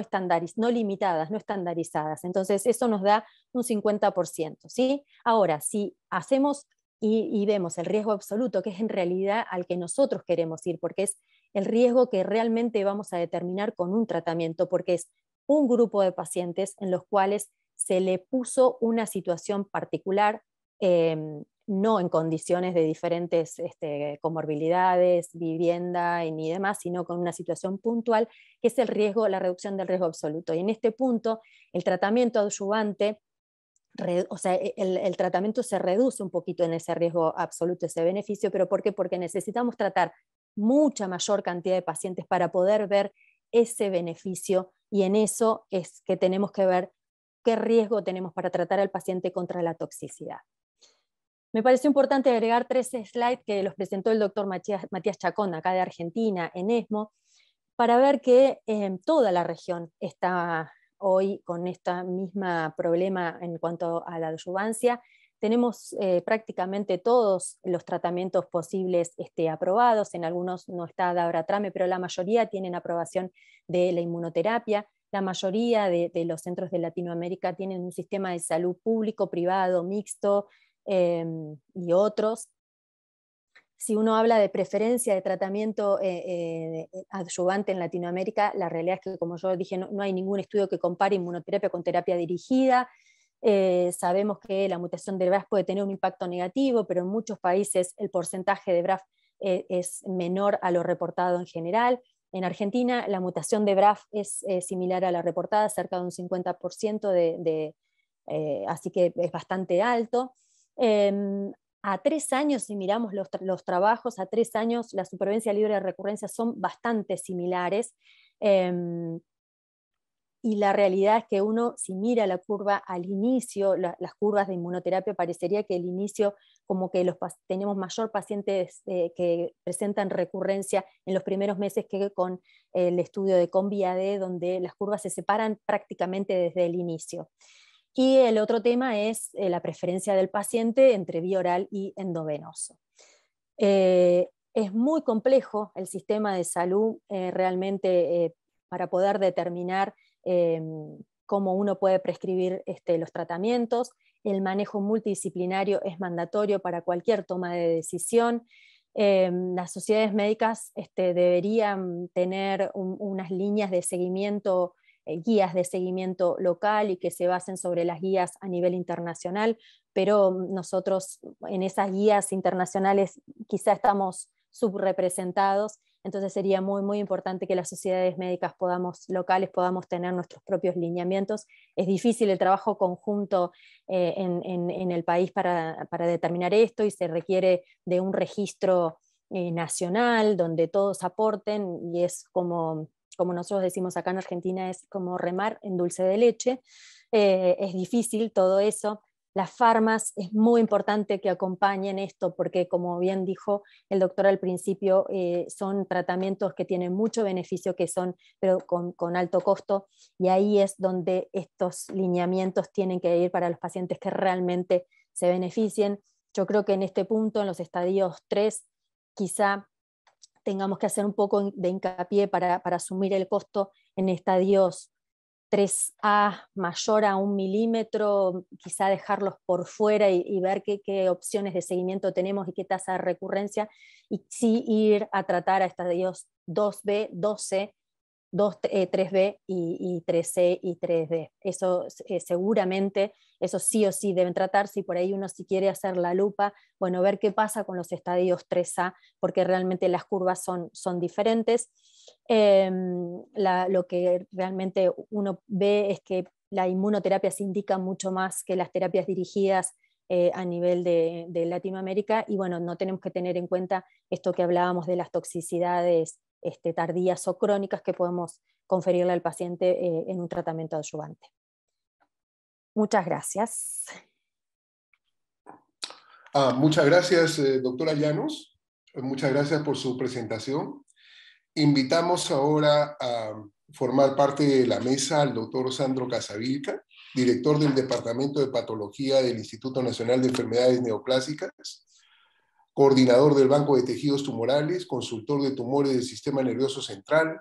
limitadas, no estandarizadas. Entonces eso nos da un 50%, ¿sí? Ahora, si hacemos y vemos el riesgo absoluto, que es en realidad al que nosotros queremos ir, porque es el riesgo que realmente vamos a determinar con un tratamiento, porque es un grupo de pacientes en los cuales se le puso una situación particular, no en condiciones de diferentes comorbilidades, vivienda ni demás, sino con una situación puntual, que es el riesgo, la reducción del riesgo absoluto. Y en este punto, el tratamiento adyuvante, o sea, el tratamiento se reduce un poquito en ese riesgo absoluto, ese beneficio, pero ¿por qué? Porque necesitamos tratar mucha mayor cantidad de pacientes para poder ver ese beneficio, y en eso es que tenemos que ver qué riesgo tenemos para tratar al paciente contra la toxicidad. Me pareció importante agregar 3 slides que los presentó el doctor Matías Chacón, acá de Argentina, en ESMO, para ver que toda la región está hoy con este mismo problema en cuanto a la adyuvancia. Tenemos prácticamente todos los tratamientos posibles aprobados, en algunos no está Dabratrame, pero la mayoría tienen aprobación de la inmunoterapia. La mayoría de los centros de Latinoamérica tienen un sistema de salud público, privado, mixto y otros. Si uno habla de preferencia de tratamiento adyuvante en Latinoamérica, la realidad es que, como yo dije, no hay ningún estudio que compare inmunoterapia con terapia dirigida. Sabemos que la mutación de BRAF puede tener un impacto negativo, pero en muchos países el porcentaje de BRAF es menor a lo reportado en general. En Argentina la mutación de BRAF es similar a la reportada, cerca de un 50%, así que es bastante alto. A 3 años, si miramos los trabajos, a 3 años la supervivencia libre de recurrencia son bastante similares. Y la realidad es que uno, si mira la curva al inicio, las curvas de inmunoterapia, parecería que al inicio como que tenemos mayor pacientes que presentan recurrencia en los primeros meses que con el estudio de COMBI-AD, donde las curvas se separan prácticamente desde el inicio. Y el otro tema es la preferencia del paciente entre vía oral y endovenoso. Es muy complejo el sistema de salud realmente para poder determinar cómo uno puede prescribir los tratamientos. El manejo multidisciplinario es mandatorio para cualquier toma de decisión. Las sociedades médicas deberían tener unas líneas de seguimiento, guías de seguimiento local, y que se basen sobre las guías a nivel internacional, pero nosotros en esas guías internacionales quizá estamos subrepresentados. Entonces sería muy, muy importante que las sociedades médicas locales podamos tener nuestros propios lineamientos. Es difícil el trabajo conjunto en el país para determinar esto, y se requiere de un registro nacional donde todos aporten, y es como nosotros decimos acá en Argentina, es como remar en dulce de leche. Es difícil todo eso. Las farmas es muy importante que acompañen esto, porque como bien dijo el doctor al principio, son tratamientos que tienen mucho beneficio, pero con alto costo, y ahí es donde estos lineamientos tienen que ir para los pacientes que realmente se beneficien. Yo creo que en este punto, en los estadios 3, quizá tengamos que hacer un poco de hincapié para asumir el costo en estadios 3A mayor a 1 milímetro, quizá dejarlos por fuera y ver qué opciones de seguimiento tenemos y qué tasa de recurrencia, y sí ir a tratar a estadios 2B, 2C, 3B y 3C y 3D. Eso seguramente, eso sí o sí deben tratarse, y por ahí uno, si quiere hacer la lupa, bueno, ver qué pasa con los estadios 3A, porque realmente las curvas son diferentes. Lo que realmente uno ve es que la inmunoterapia se indica mucho más que las terapias dirigidas a nivel de Latinoamérica, y bueno, no tenemos que tener en cuenta esto que hablábamos de las toxicidades tardías o crónicas que podemos conferirle al paciente en un tratamiento adyuvante. Muchas gracias. Muchas gracias, doctora Llanos. Muchas gracias por su presentación. Invitamos ahora a formar parte de la mesa al doctor Sandro Casavilca, director del Departamento de Patología del Instituto Nacional de Enfermedades Neoplásicas, coordinador del Banco de Tejidos Tumorales, consultor de tumores del Sistema Nervioso Central,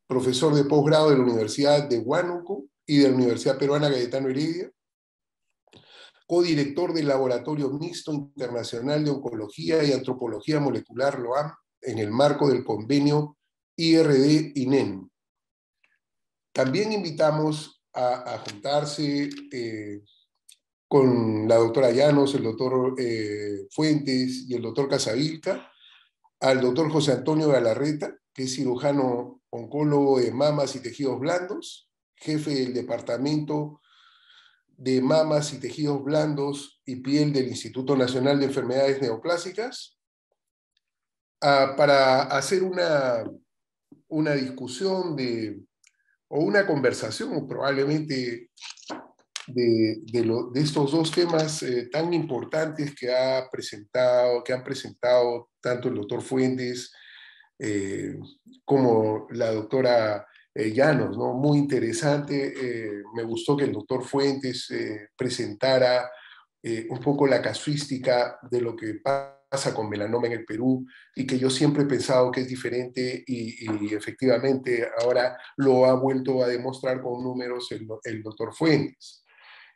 profesor de posgrado de la Universidad de Huánuco y de la Universidad Peruana Cayetano Heredia, codirector del Laboratorio Mixto Internacional de Oncología y Antropología Molecular LOAM en el marco del convenio IRD-INEN. También invitamos a juntarse con la doctora Llanos, el doctor Fuentes y el doctor Casavilca, al doctor José Antonio Galarreta, que es cirujano oncólogo de mamas y tejidos blandos, jefe del Departamento de Mamas y Tejidos Blandos y Piel del Instituto Nacional de Enfermedades Neoplásicas, para hacer una discusión o una conversación probablemente de estos dos temas tan importantes que han presentado tanto el doctor Fuentes como la doctora Llanos, ¿no? Muy interesante. Me gustó que el doctor Fuentes presentara un poco la casuística de lo que pasa con melanoma en el Perú, y que yo siempre he pensado que es diferente, y efectivamente ahora lo ha vuelto a demostrar con números el doctor Fuentes.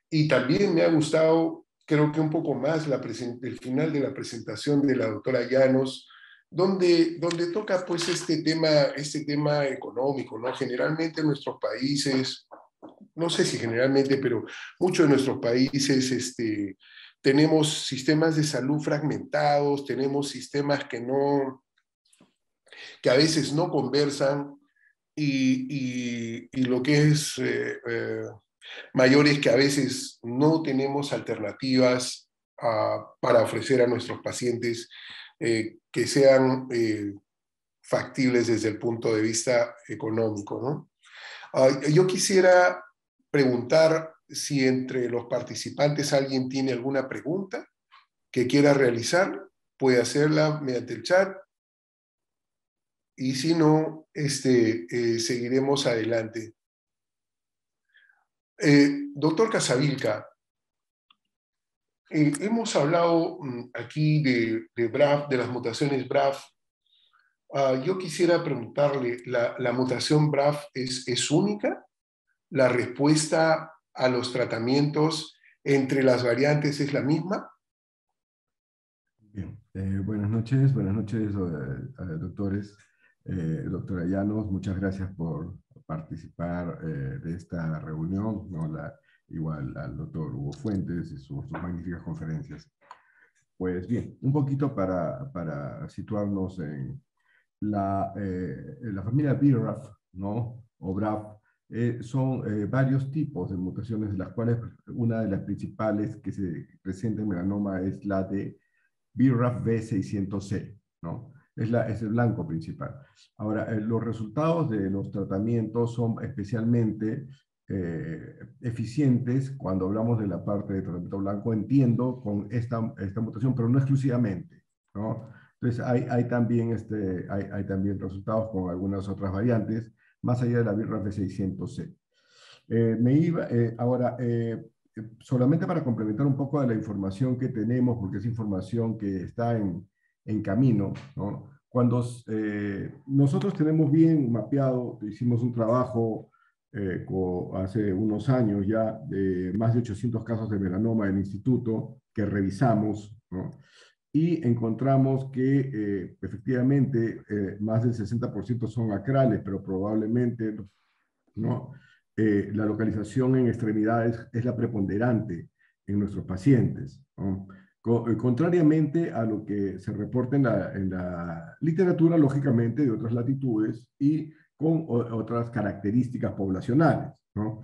Y también me ha gustado, creo que un poco más, el final de la presentación de la doctora Llanos, donde toca pues este tema económico, ¿no? Generalmente en nuestros países, no sé si generalmente, pero muchos de nuestros países tenemos sistemas de salud fragmentados, tenemos sistemas que a veces no conversan, y lo que es mayor es que a veces no tenemos alternativas para ofrecer a nuestros pacientes que sean factibles desde el punto de vista económico, ¿no? Yo quisiera preguntar si entre los participantes alguien tiene alguna pregunta que quiera realizar, puede hacerla mediante el chat, y si no, seguiremos adelante. Doctor Casavilca, hemos hablado aquí de BRAF, de las mutaciones BRAF. Yo quisiera preguntarle, ¿la mutación BRAF es única? ¿La respuesta a los tratamientos entre las variantes es la misma? Bien, buenas noches, doctores. Doctora Llanos, muchas gracias por participar de esta reunión, ¿no? Igual al doctor Hugo Fuentes y sus magníficas conferencias. Pues bien, un poquito para situarnos en la familia BRAF, ¿no? O BRAF, son varios tipos de mutaciones, de las cuales una de las principales que se presenta en melanoma es la de BRAF V600C, ¿no? Es el blanco principal. Ahora, los resultados de los tratamientos son especialmente eficientes cuando hablamos de la parte de tratamiento blanco, entiendo, con esta mutación, pero no exclusivamente, ¿no? Entonces, hay también resultados con algunas otras variantes, más allá de la BRAF V600C. Solamente para complementar un poco de la información que tenemos, porque es información que está en camino, ¿no? Cuando nosotros tenemos bien mapeado, hicimos un trabajo hace unos años ya de más de 800 casos de melanoma en el instituto que revisamos, ¿no? Y encontramos que efectivamente más del 60% son acrales, pero probablemente, ¿no? La localización en extremidades es la preponderante en nuestros pacientes, ¿no? Contrariamente a lo que se reporta en la literatura, lógicamente, de otras latitudes y con otras características poblacionales, ¿no?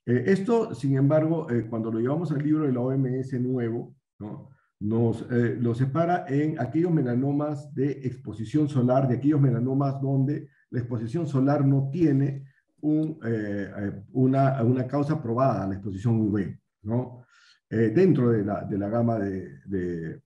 Esto, sin embargo, cuando lo llevamos al libro de la OMS nuevo, ¿no? Lo separa en aquellos melanomas de exposición solar, de aquellos melanomas donde la exposición solar no tiene una causa probada, la exposición UV, ¿no? Dentro de la gama de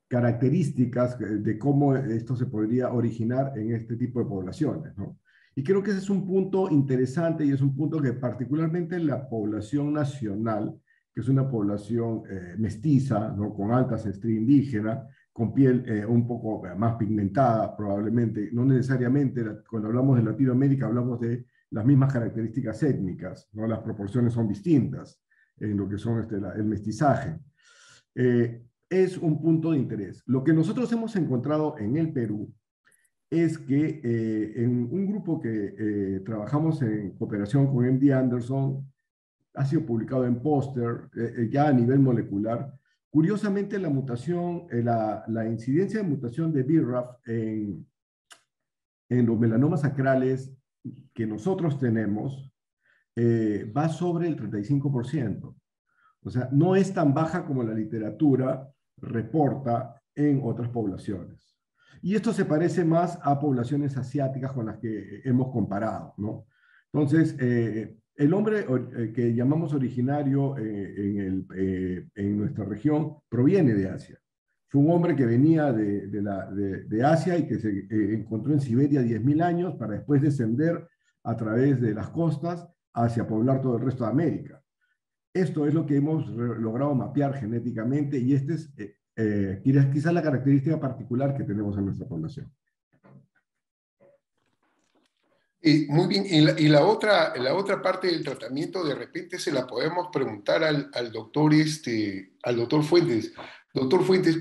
características de cómo esto se podría originar en este tipo de poblaciones, ¿no? Y creo que ese es un punto interesante y es un punto que particularmente en la población nacional, que es una población mestiza, ¿no? Con alta ancestría indígena, con piel un poco más pigmentada probablemente, no necesariamente, cuando hablamos de Latinoamérica hablamos de las mismas características étnicas, ¿no? Las proporciones son distintas en lo que son el mestizaje. Es un punto de interés. Lo que nosotros hemos encontrado en el Perú es que en un grupo que trabajamos en cooperación con MD Anderson, ha sido publicado en póster, ya a nivel molecular, curiosamente la mutación, la incidencia de mutación de BRAF en los melanomas acrales que nosotros tenemos va sobre el 35%. O sea, no es tan baja como la literatura reporta en otras poblaciones. Y esto se parece más a poblaciones asiáticas con las que hemos comparado, ¿no? Entonces, el hombre que llamamos originario en nuestra región proviene de Asia. Fue un hombre que venía de Asia y que se encontró en Siberia 10.000 años para después descender a través de las costas hacia poblar todo el resto de América. Esto es lo que hemos logrado mapear genéticamente y esta es quizás la característica particular que tenemos en nuestra población. Muy bien, y la otra parte del tratamiento de repente se la podemos preguntar al doctor Fuentes. Doctor Fuentes,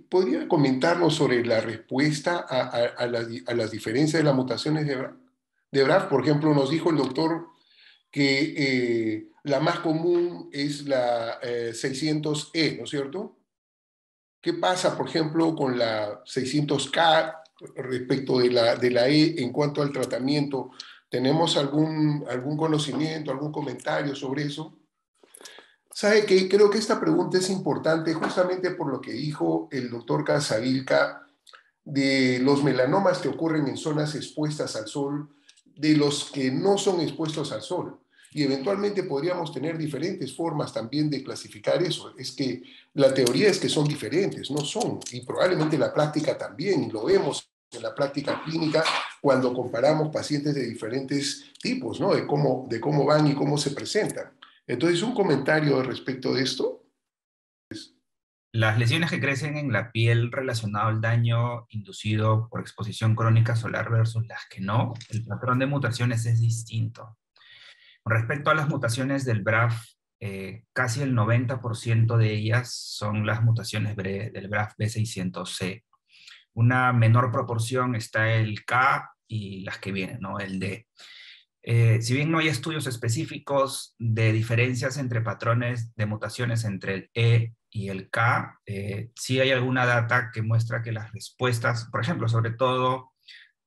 ¿podría comentarnos sobre la respuesta a las diferencias de las mutaciones de BRAF? Por ejemplo, nos dijo el doctor que la más común es la 600E, ¿no es cierto? ¿Qué pasa, por ejemplo, con la 600K respecto de la E en cuanto al tratamiento? ¿Tenemos algún conocimiento, algún comentario sobre eso? ¿Sabe qué? Creo que esta pregunta es importante justamente por lo que dijo el doctor Casavilca de los melanomas que ocurren en zonas expuestas al sol, de los que no son expuestos al sol. Y eventualmente podríamos tener diferentes formas también de clasificar eso. Es que la teoría es que son diferentes, no son. Y probablemente la práctica también, y lo vemos en la práctica clínica cuando comparamos pacientes de diferentes tipos, ¿no? De cómo van y cómo se presentan. Entonces, un comentario respecto de esto. Las lesiones que crecen en la piel relacionado al daño inducido por exposición crónica solar versus las que no, el patrón de mutaciones es distinto. Con respecto a las mutaciones del BRAF, casi el 90% de ellas son las mutaciones del BRAF B600C. Una menor proporción está el K y las que vienen, ¿no? El D. Si bien no hay estudios específicos de diferencias entre patrones de mutaciones entre el E y el K, sí hay alguna data que muestra que las respuestas, por ejemplo, sobre todo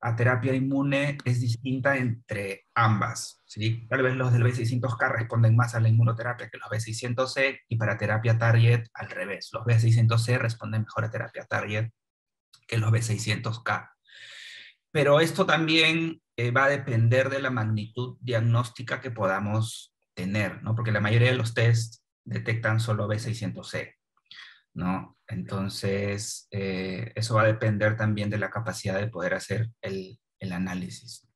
a terapia inmune, es distinta entre ambas, ¿sí? Tal vez los del B600K responden más a la inmunoterapia que los B600C, y para terapia target al revés. Los B600C responden mejor a terapia target que los B600K. Pero esto también va a depender de la magnitud diagnóstica que podamos tener, ¿no? Porque la mayoría de los tests detectan solo B600C, ¿no? Entonces, eso va a depender también de la capacidad de poder hacer el análisis.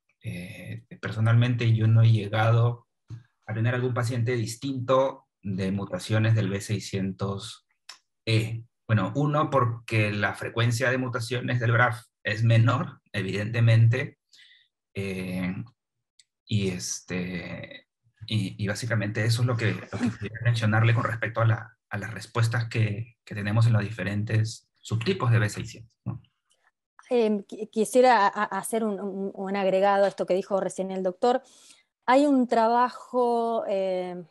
Personalmente, yo no he llegado a tener algún paciente distinto de mutaciones del B600E. Bueno, uno, porque la frecuencia de mutaciones del BRAF es menor, evidentemente, y, y básicamente eso es lo que quería mencionarle con respecto a las respuestas que tenemos en los diferentes subtipos de B600, ¿no? Quisiera hacer un agregado a esto que dijo recién el doctor. Hay un trabajo de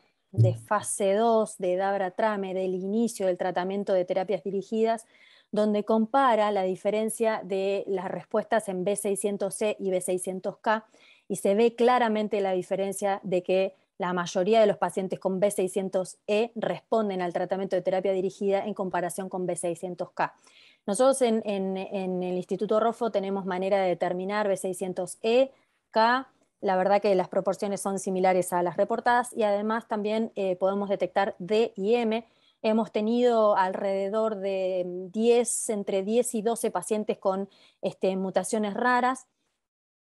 fase 2 de Dabra-Trame, del inicio del tratamiento de terapias dirigidas, donde compara la diferencia de las respuestas en B600C y B600K, y se ve claramente la diferencia de que la mayoría de los pacientes con B600E responden al tratamiento de terapia dirigida en comparación con B600K. Nosotros en el Instituto Roffo tenemos manera de determinar B600E, K. La verdad que las proporciones son similares a las reportadas, y además también podemos detectar D y M. Hemos tenido alrededor de entre 10 y 12 pacientes con mutaciones raras.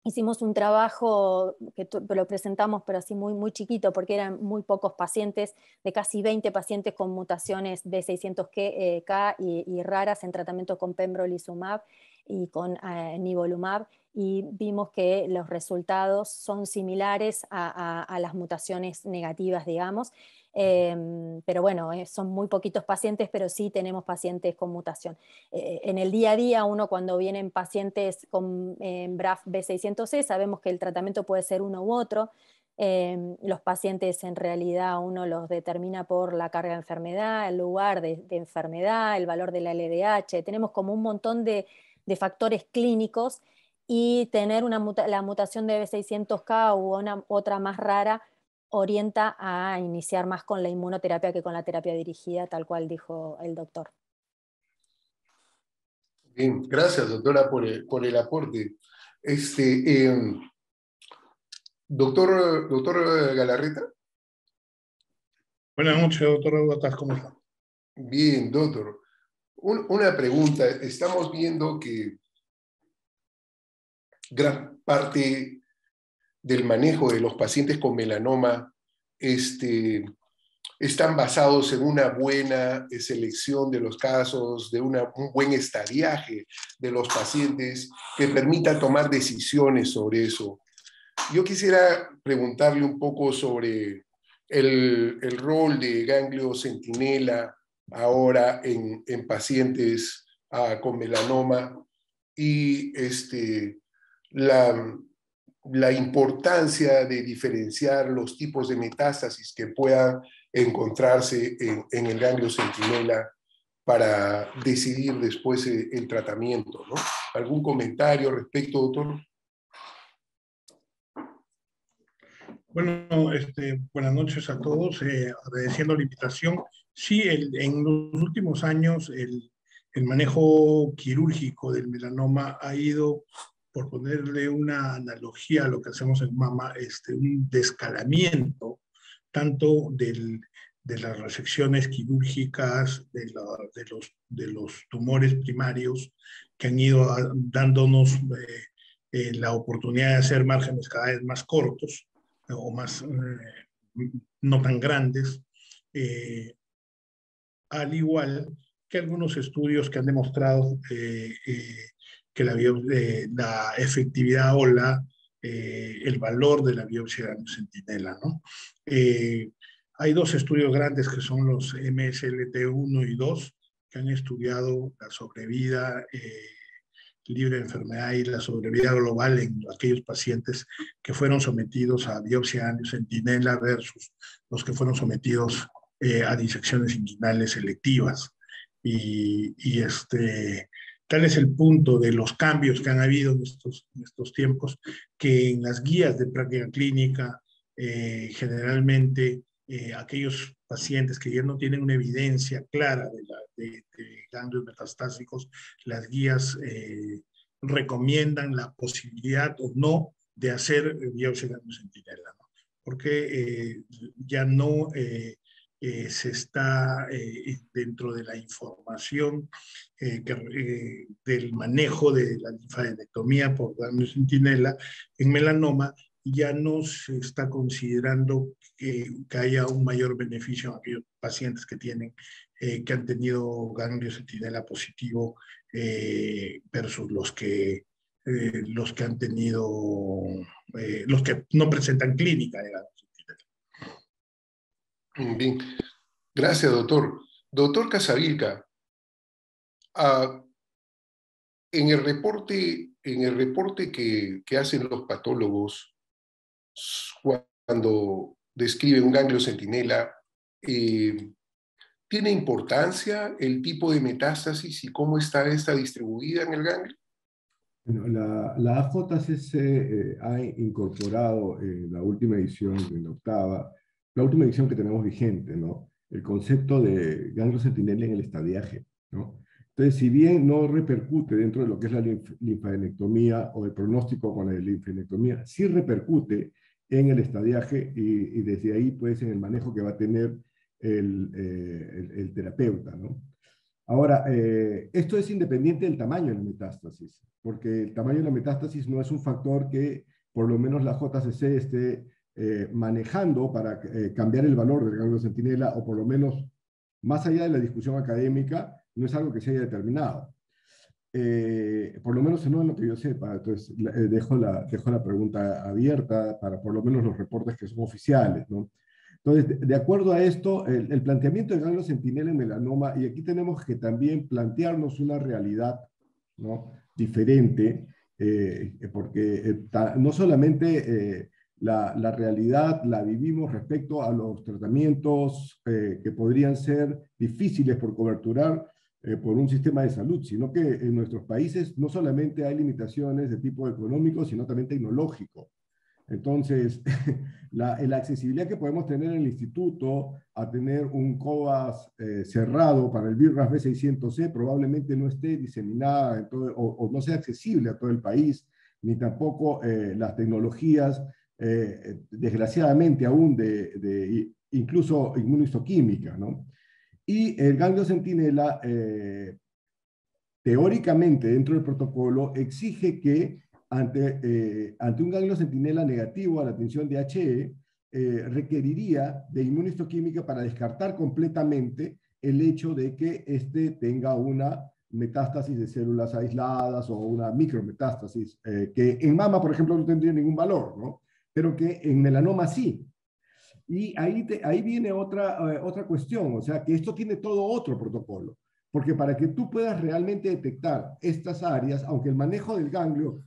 Hicimos un trabajo que lo presentamos, pero así muy, muy chiquito, porque eran muy pocos pacientes, de casi 20 pacientes con mutaciones B600K y raras en tratamiento con pembrolizumab y con nivolumab, y vimos que los resultados son similares a las mutaciones negativas, digamos. Pero bueno, son muy poquitos pacientes, pero sí tenemos pacientes con mutación. En el día a día, uno cuando vienen pacientes con BRAF B600C, sabemos que el tratamiento puede ser uno u otro. Los pacientes en realidad uno los determina por la carga de enfermedad, el lugar de enfermedad, el valor de la LDH. Tenemos como un montón de factores clínicos, y tener la mutación de B600K u otra más rara orienta a iniciar más con la inmunoterapia que con la terapia dirigida, tal cual dijo el doctor. Bien, gracias, doctora, por el aporte. Doctor Galarreta. Buenas noches, doctor Botas, ¿cómo está? Bien, doctor. Una pregunta. Estamos viendo que gran parte del manejo de los pacientes con melanoma están basados en una buena selección de los casos, de un buen estadiaje de los pacientes que permita tomar decisiones sobre eso. Yo quisiera preguntarle un poco sobre el rol de ganglio centinela ahora en pacientes con melanoma, y la importancia de diferenciar los tipos de metástasis que puedan encontrarse en el ganglio centinela para decidir después el tratamiento, ¿no? ¿Algún comentario al respecto, doctor? Bueno, buenas noches a todos, agradeciendo la invitación. Sí, en los últimos años el manejo quirúrgico del melanoma ha ido, por ponerle una analogía a lo que hacemos en mama, un descalamiento tanto de las resecciones quirúrgicas, de los tumores primarios, que han ido dándonos la oportunidad de hacer márgenes cada vez más cortos o más no tan grandes, al igual que algunos estudios que han demostrado que la efectividad o el valor de la biopsia de centinela, ¿no? Hay dos estudios grandes que son los MSLT1 y 2, que han estudiado la sobrevida, libre de enfermedad y la sobrevida global en aquellos pacientes que fueron sometidos a biopsia angiocentinela versus los que fueron sometidos a disecciones inguinales selectivas. Tal es el punto de los cambios que han habido en estos tiempos, que en las guías de práctica clínica, generalmente aquellos pacientes que ya no tienen una evidencia clara de ganglios metastásicos, las guías recomiendan la posibilidad o no de hacer biopsia de angiocentinela, ¿no? Porque ya no se está dentro de la información del manejo de la linfadenectomía por angiocentinela en melanoma, ya no se está considerando que haya un mayor beneficio en aquellos pacientes que han tenido ganglio centinela positivo versus los que han tenido, los que no presentan clínica de ganglio centinela. Bien, gracias, doctor. Doctor Casavilca, en el reporte que hacen los patólogos cuando describen un ganglio centinela, ¿tiene importancia el tipo de metástasis y cómo está esta distribuida en el ganglio? Bueno, la AJCC ha incorporado en la última edición, en la última edición que tenemos vigente, ¿no? El concepto de ganglio centinela en el estadiaje, ¿no? Entonces, si bien no repercute dentro de lo que es la linfadenectomía o el pronóstico con la linfadenectomía, sí repercute en el estadiaje y desde ahí, pues, en el manejo que va a tener el terapeuta, ¿no? Ahora, esto es independiente del tamaño de la metástasis, porque el tamaño de la metástasis no es un factor que por lo menos la JCC esté manejando para cambiar el valor del ganglio centinela, o por lo menos, más allá de la discusión académica, no es algo que se haya determinado. Por lo menos no en lo que yo sepa. Entonces, dejo la pregunta abierta para por lo menos los reportes que son oficiales, ¿no? Entonces, de acuerdo a esto, el planteamiento de ganglio centinela en melanoma, y aquí tenemos que también plantearnos una realidad, ¿no?, diferente, porque no solamente la realidad la vivimos respecto a los tratamientos que podrían ser difíciles por coberturar por un sistema de salud, sino que en nuestros países no solamente hay limitaciones de tipo económico, sino también tecnológico. Entonces, la accesibilidad que podemos tener en el instituto a tener un COVAS cerrado para el BRAF V600C probablemente no esté diseminada en todo, o no sea accesible a todo el país, ni tampoco las tecnologías, desgraciadamente aún, incluso inmunohistoquímica, ¿no? Y el ganglio centinela, teóricamente dentro del protocolo, exige que ante un ganglio centinela negativo a la tinción de HE, requeriría de inmunohistoquímica para descartar completamente el hecho de que éste tenga una metástasis de células aisladas o una micrometástasis, que en mama, por ejemplo, no tendría ningún valor, ¿no? Pero que en melanoma sí. Y ahí viene otra cuestión, o sea, que esto tiene todo otro protocolo, porque para que tú puedas realmente detectar estas áreas, aunque el manejo del ganglio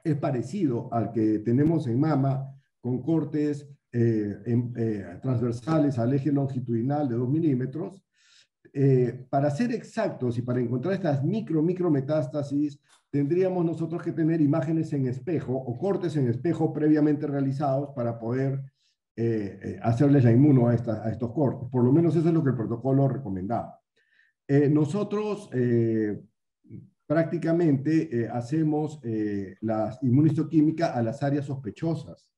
es parecido al que tenemos en mama, con cortes transversales al eje longitudinal de 2 milímetros, para ser exactos y para encontrar estas micrometástasis, tendríamos nosotros que tener imágenes en espejo o cortes en espejo previamente realizados para poder hacerles la inmuno a estos cortes. Por lo menos eso es lo que el protocolo recomendaba. Nosotros prácticamente hacemos la inmunohistoquímica a las áreas sospechosas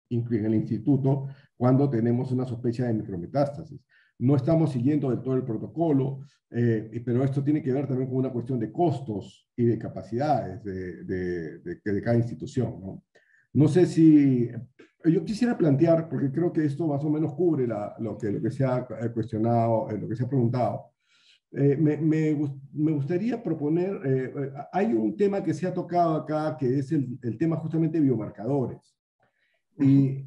en el instituto cuando tenemos una sospecha de micrometástasis. No estamos siguiendo del todo el protocolo, pero esto tiene que ver también con una cuestión de costos y de capacidades de cada institución, ¿no? No sé si... Yo quisiera plantear, porque creo que esto más o menos cubre lo que se ha cuestionado, lo que se ha preguntado. Me gustaría proponer, hay un tema que se ha tocado acá, que es el tema justamente de biomarcadores. Y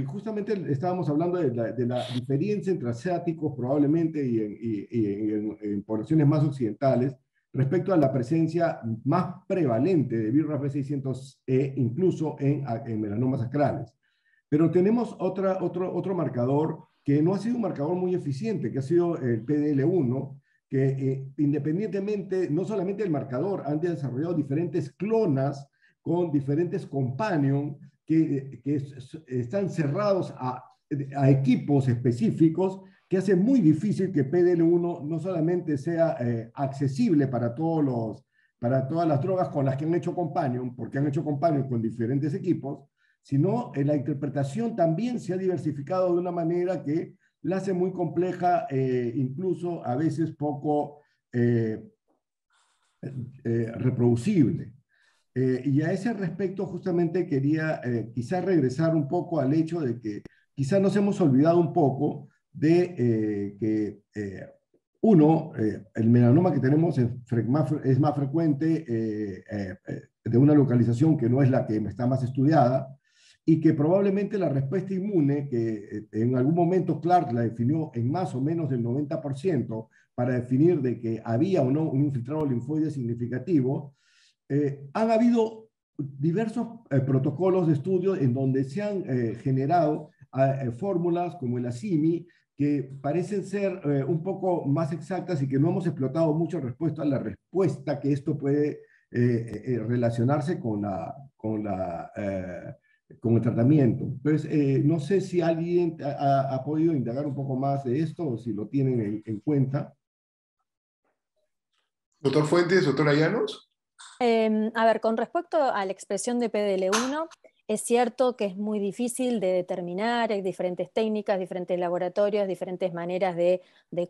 justamente estábamos hablando de la diferencia entre asiáticos probablemente y en poblaciones más occidentales respecto a la presencia más prevalente de BRAF V600E, incluso en melanomas acrales. Pero tenemos otro marcador que no ha sido un marcador muy eficiente, que ha sido el PDL1, que independientemente, no solamente del marcador, han desarrollado diferentes clonas con diferentes companion que están cerrados a equipos específicos que hace muy difícil que PDL1 no solamente sea accesible para todas las drogas con las que han hecho companion, porque han hecho companion con diferentes equipos, sino la interpretación también se ha diversificado de una manera que la hace muy compleja, incluso a veces poco reproducible. Y a ese respecto justamente quería quizás regresar un poco al hecho de que quizás nos hemos olvidado un poco de que el melanoma que tenemos es más frecuente de una localización que no es la que está más estudiada, y que probablemente la respuesta inmune, que en algún momento Clark la definió en más o menos del 90% para definir de que había o no un infiltrado linfoide significativo, han habido diversos protocolos de estudio en donde se han generado fórmulas como el ASIMI que parecen ser un poco más exactas y que no hemos explotado mucho respecto a la respuesta que esto puede relacionarse con el tratamiento. Entonces, no sé si alguien ha podido indagar un poco más de esto o si lo tienen en cuenta. Doctor Fuentes, doctora Llanos. A ver, con respecto a la expresión de PDL1, es cierto que es muy difícil de determinar, hay diferentes técnicas, diferentes laboratorios, diferentes maneras de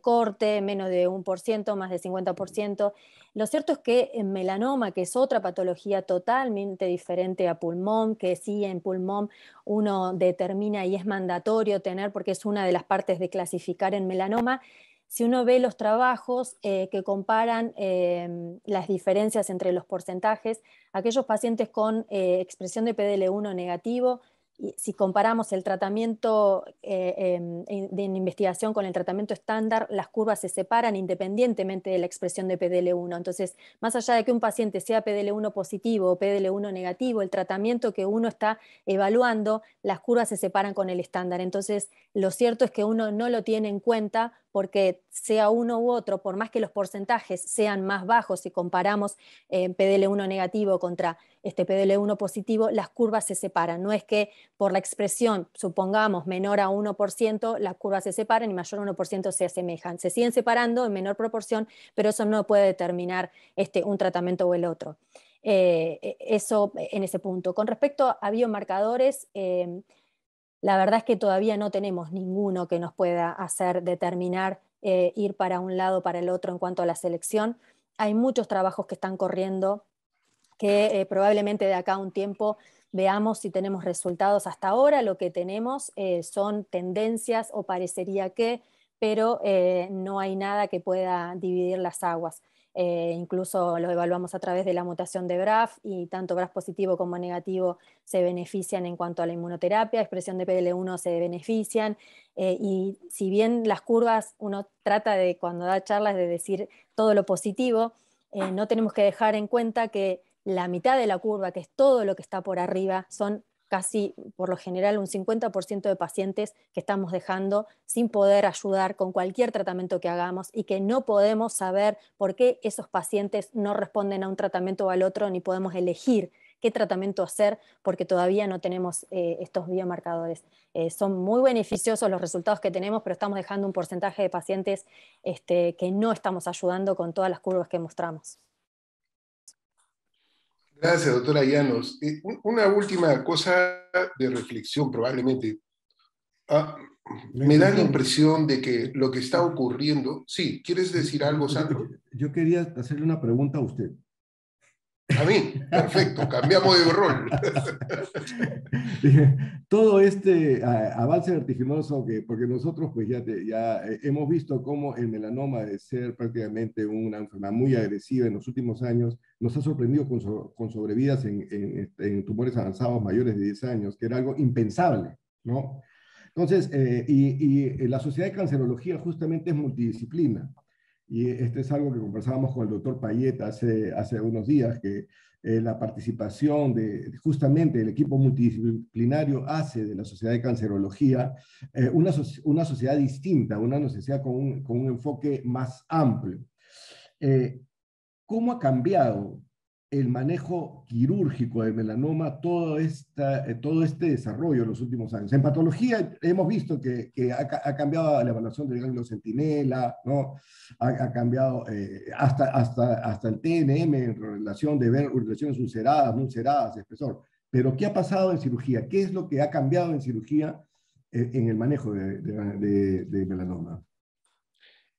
corte, menos de 1%, más de 50%. Lo cierto es que en melanoma, que es otra patología totalmente diferente a pulmón, que sí en pulmón uno determina y es mandatorio tener, porque es una de las partes de clasificar en melanoma. Si uno ve los trabajos que comparan las diferencias entre los porcentajes, aquellos pacientes con expresión de PDL1 negativo, y si comparamos el tratamiento de investigación con el tratamiento estándar, las curvas se separan independientemente de la expresión de PDL1. Entonces, más allá de que un paciente sea PDL1 positivo o PDL1 negativo, el tratamiento que uno está evaluando, las curvas se separan con el estándar. Entonces, lo cierto es que uno no lo tiene en cuenta porque sea uno u otro, por más que los porcentajes sean más bajos si comparamos PDL1 negativo contra PDL1 positivo, las curvas se separan. No es que por la expresión, supongamos, menor a 1%, las curvas se separan y mayor a 1% se asemejan. Se siguen separando en menor proporción, pero eso no puede determinar un tratamiento o el otro. Eso en ese punto. Con respecto a biomarcadores, la verdad es que todavía no tenemos ninguno que nos pueda hacer determinar ir para un lado o para el otro en cuanto a la selección. Hay muchos trabajos que están corriendo que probablemente de acá a un tiempo veamos si tenemos resultados. Hasta ahora lo que tenemos son tendencias o parecería que, pero no hay nada que pueda dividir las aguas. Incluso lo evaluamos a través de la mutación de BRAF y tanto BRAF positivo como negativo se benefician en cuanto a la inmunoterapia, expresión de PDL1 se benefician y si bien las curvas uno trata de cuando da charlas de decir todo lo positivo, no tenemos que dejar en cuenta que la mitad de la curva, que es todo lo que está por arriba, son casi, por lo general, un 50% de pacientes que estamos dejando sin poder ayudar con cualquier tratamiento que hagamos y que no podemos saber por qué esos pacientes no responden a un tratamiento o al otro, ni podemos elegir qué tratamiento hacer porque todavía no tenemos estos biomarcadores. Son muy beneficiosos los resultados que tenemos, pero estamos dejando un porcentaje de pacientes que no estamos ayudando con todas las curvas que mostramos. Gracias, doctora Llanos. Una última cosa de reflexión, probablemente. Me da la impresión de que lo que está ocurriendo... Sí, ¿quieres decir algo, Sandro? Yo quería hacerle una pregunta a usted. A mí, perfecto, cambiamos de rol. Todo avance vertiginoso, porque nosotros pues ya hemos visto cómo el melanoma, de ser prácticamente una enfermedad muy agresiva en los últimos años, nos ha sorprendido con sobrevidas en tumores avanzados mayores de 10 años, que era algo impensable, ¿no? Entonces, y la Sociedad de Cancerología justamente es multidisciplina. y esto es algo que conversábamos con el doctor Payet hace unos días, que la participación justamente del equipo multidisciplinario hace de la Sociedad de Cancerología una sociedad distinta, una sociedad con un enfoque más amplio. ¿Cómo ha cambiado el manejo quirúrgico del melanoma todo este desarrollo en los últimos años? En patología hemos visto que ha cambiado la evaluación del ganglio centinela, ¿no? Ha cambiado hasta el TNM en relación de ver lesiones ulceradas, no ulceradas, espesor. Pero ¿qué ha pasado en cirugía? ¿Qué es lo que ha cambiado en cirugía en el manejo de melanoma?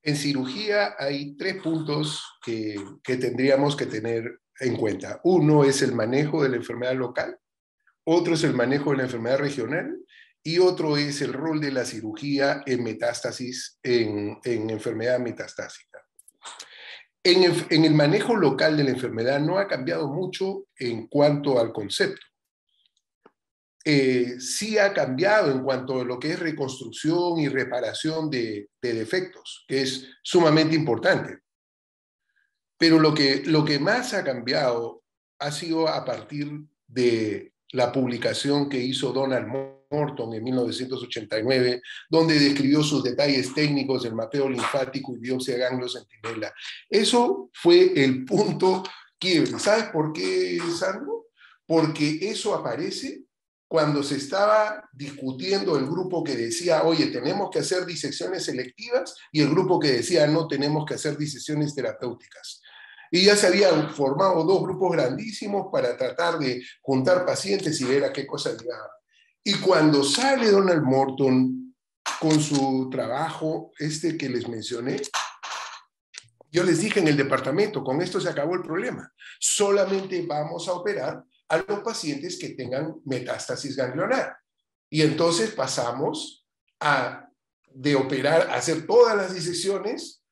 En cirugía hay 3 puntos que tendríamos que tener en cuenta. Uno es el manejo de la enfermedad local, otro es el manejo de la enfermedad regional y otro es el rol de la cirugía en metástasis, en enfermedad metastásica. En el manejo local de la enfermedad no ha cambiado mucho en cuanto al concepto. Sí ha cambiado en cuanto a lo que es reconstrucción y reparación de defectos, que es sumamente importante. Pero lo que más ha cambiado ha sido a partir de la publicación que hizo Donald Morton en 1989, donde describió sus detalles técnicos del mapeo linfático y biopsia de ganglio centinela. Eso fue el punto quiebre. ¿Sabes por qué, Sandro? Porque eso aparece cuando se estaba discutiendo el grupo que decía, oye, tenemos que hacer disecciones selectivas, y el grupo que decía, no, tenemos que hacer disecciones terapéuticas. Y ya se habían formado 2 grupos grandísimos para tratar de juntar pacientes y ver a qué cosa llegaban. Y cuando sale Donald Morton con su trabajo, que les mencioné, yo les dije en el departamento, con esto se acabó el problema. Solamente vamos a operar a los pacientes que tengan metástasis ganglionar. Y entonces pasamos de operar, a hacer todas las disecciones,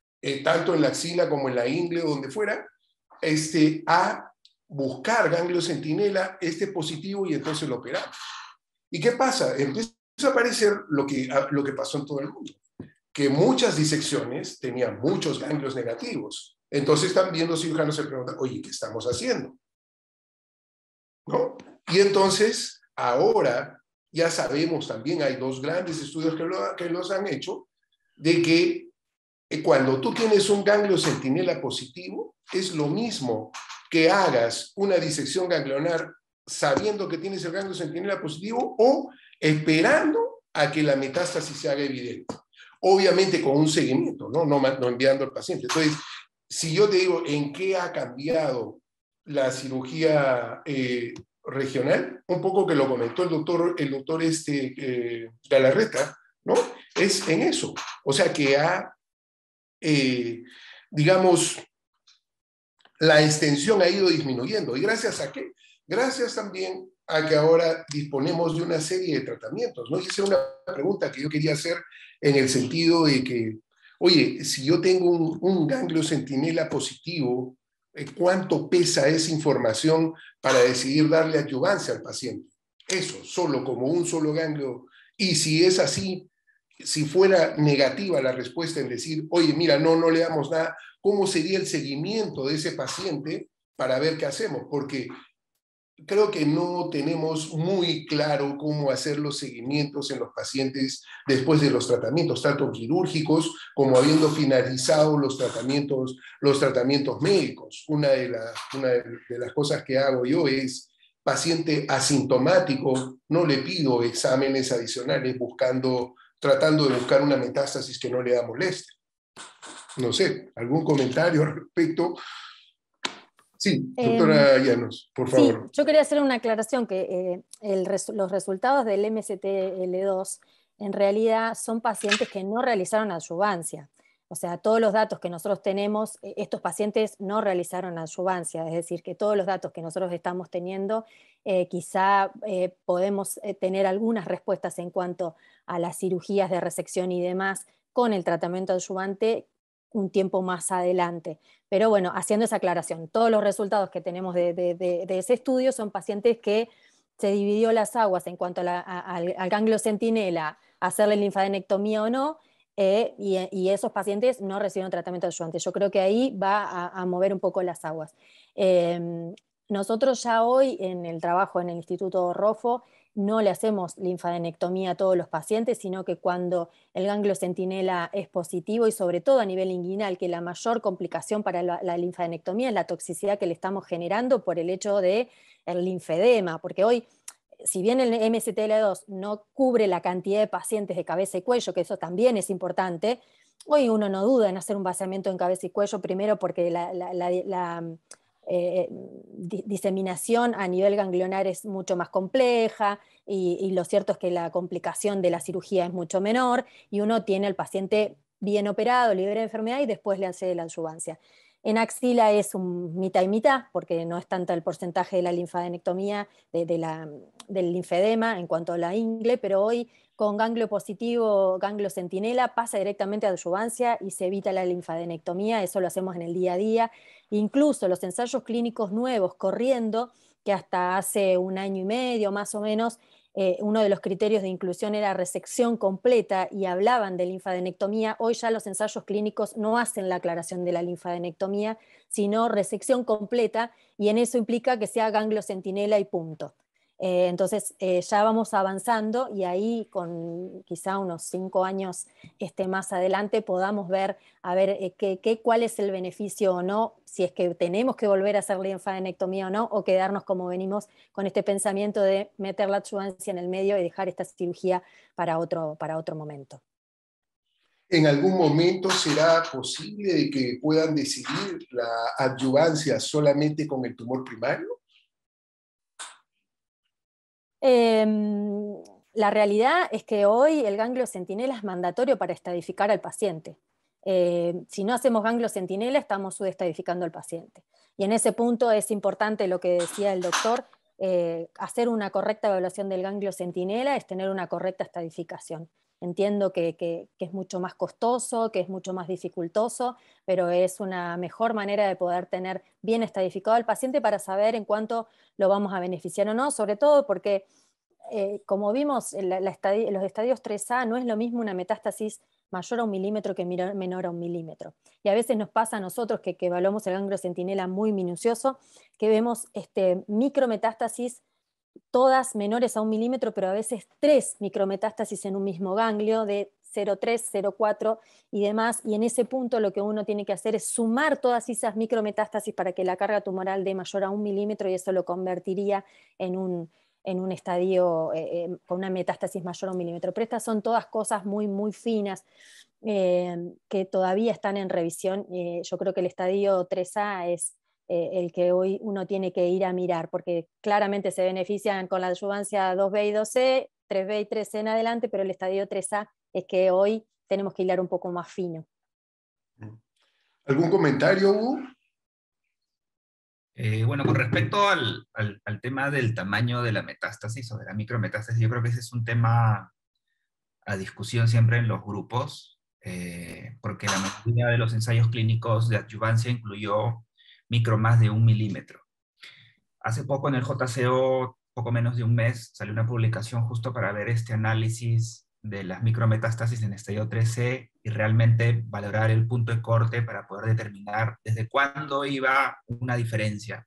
tanto en la axila como en la ingle o donde fuera, a buscar ganglio centinela, positivo, y entonces lo operamos. ¿Y qué pasa? Empieza a aparecer lo que pasó en todo el mundo, que muchas disecciones tenían muchos ganglios negativos. Entonces también los cirujanos se preguntan, oye, ¿qué estamos haciendo? ¿No? Y entonces, ahora ya sabemos también, hay 2 grandes estudios que los han hecho, de que cuando tú tienes un ganglio centinela positivo, es lo mismo que hagas una disección ganglionar sabiendo que tienes el ganglio centinela positivo o esperando a que la metástasis se haga evidente. Obviamente con un seguimiento, no enviando al paciente. Entonces, si yo te digo en qué ha cambiado la cirugía regional, un poco que lo comentó el doctor Galarreta, ¿no? Es en eso. O sea que digamos, la extensión ha ido disminuyendo. ¿Y gracias a qué? Gracias también a que ahora disponemos de una serie de tratamientos, ¿no? Y esa es una pregunta que yo quería hacer en el sentido de que, oye, si yo tengo un ganglio centinela positivo, ¿cuánto pesa esa información para decidir darle adyuvancia al paciente? Eso, solo como un solo ganglio. Y si es así, si fuera negativa la respuesta en decir, oye, mira, no le damos nada, ¿cómo sería el seguimiento de ese paciente para ver qué hacemos? Porque creo que no tenemos muy claro cómo hacer los seguimientos en los pacientes después de los tratamientos, tanto quirúrgicos como habiendo finalizado los tratamientos médicos. Una de las cosas que hago yo es, paciente asintomático, no le pido exámenes adicionales tratando de buscar una metástasis que no le da molestia. No sé, ¿algún comentario al respecto? Sí, doctora Llanos, por favor. Sí, yo quería hacer una aclaración, que los resultados del MSTL2 en realidad son pacientes que no realizaron adyuvancia. O sea, todos los datos que nosotros tenemos, estos pacientes no realizaron adyuvancia, es decir, que todos los datos que nosotros estamos teniendo, quizá podemos tener algunas respuestas en cuanto a las cirugías de resección y demás con el tratamiento adyuvante un tiempo más adelante. Pero bueno, haciendo esa aclaración, todos los resultados que tenemos de ese estudio son pacientes que se dividió las aguas en cuanto al ganglio centinela, hacerle linfadenectomía o no, y esos pacientes no reciben tratamiento adyuvante. Yo creo que ahí va a mover un poco las aguas. Nosotros ya hoy en el trabajo en el Instituto Roffo no le hacemos linfadenectomía a todos los pacientes, sino que cuando el ganglio centinela es positivo y sobre todo a nivel inguinal, que la mayor complicación para la linfadenectomía es la toxicidad que le estamos generando por el hecho del linfedema, porque hoy, si bien el MSTL2 no cubre la cantidad de pacientes de cabeza y cuello, que eso también es importante, hoy uno no duda en hacer un vaciamiento en cabeza y cuello, primero porque la diseminación a nivel ganglionar es mucho más compleja y lo cierto es que la complicación de la cirugía es mucho menor y uno tiene al paciente bien operado, libre de enfermedad y después le hace la adyuvancia. En axila es un mitad y mitad, porque no es tanto el porcentaje de la linfadenectomía, del linfedema en cuanto a la ingle, pero hoy con ganglio positivo, ganglio centinela, pasa directamente a adyuvancia y se evita la linfadenectomía, eso lo hacemos en el día a día. Incluso los ensayos clínicos nuevos corriendo, que hasta hace 1 año y medio más o menos, uno de los criterios de inclusión era resección completa y hablaban de linfadenectomía. Hoy ya los ensayos clínicos no hacen la aclaración de la linfadenectomía, sino resección completa, y en eso implica que sea ganglio centinela y punto. Entonces ya vamos avanzando y ahí con quizá unos 5 años más adelante podamos ver a ver cuál es el beneficio o no, si es que tenemos que volver a hacer linfadenectomía o no, o quedarnos como venimos con este pensamiento de meter la adyuvancia en el medio y dejar esta cirugía para otro momento. ¿En algún momento será posible de que puedan decidir la adyuvancia solamente con el tumor primario? La realidad es que hoy el ganglio centinela es mandatorio para estadificar al paciente. Si no hacemos ganglio centinela, estamos subestadificando al paciente. Y en ese punto es importante lo que decía el doctor, hacer una correcta evaluación del ganglio centinela es tener una correcta estadificación. Entiendo que es mucho más costoso, que es mucho más dificultoso, pero es una mejor manera de poder tener bien estadificado al paciente para saber en cuánto lo vamos a beneficiar o no, sobre todo porque, como vimos, los estadios 3A no es lo mismo una metástasis mayor a 1 milímetro que menor a 1 milímetro. Y a veces nos pasa a nosotros que evaluamos el ganglio centinela muy minucioso, que vemos micrometástasis todas menores a 1 milímetro, pero a veces 3 micrometástasis en un mismo ganglio de 0,3, 0,4 y demás, y en ese punto lo que uno tiene que hacer es sumar todas esas micrometástasis para que la carga tumoral dé mayor a 1 milímetro y eso lo convertiría en un estadio con una metástasis mayor a 1 milímetro. Pero estas son todas cosas muy, muy finas que todavía están en revisión. Yo creo que el estadio 3A es el que hoy uno tiene que ir a mirar, porque claramente se benefician con la adyuvancia 2B y 2C, 3B y 3C en adelante, pero el estadio 3A es que hoy tenemos que hilar un poco más fino. ¿Algún comentario, Hugo? Bueno, con respecto al tema del tamaño de la metástasis o de la micrometástasis, yo creo que ese es un tema a discusión siempre en los grupos, porque la mayoría de los ensayos clínicos de adyuvancia incluyó micro más de 1 milímetro. Hace poco en el JCO, poco menos de un mes, salió una publicación justo para ver este análisis de las micrometástasis en estadio 3C y realmente valorar el punto de corte para poder determinar desde cuándo iba una diferencia.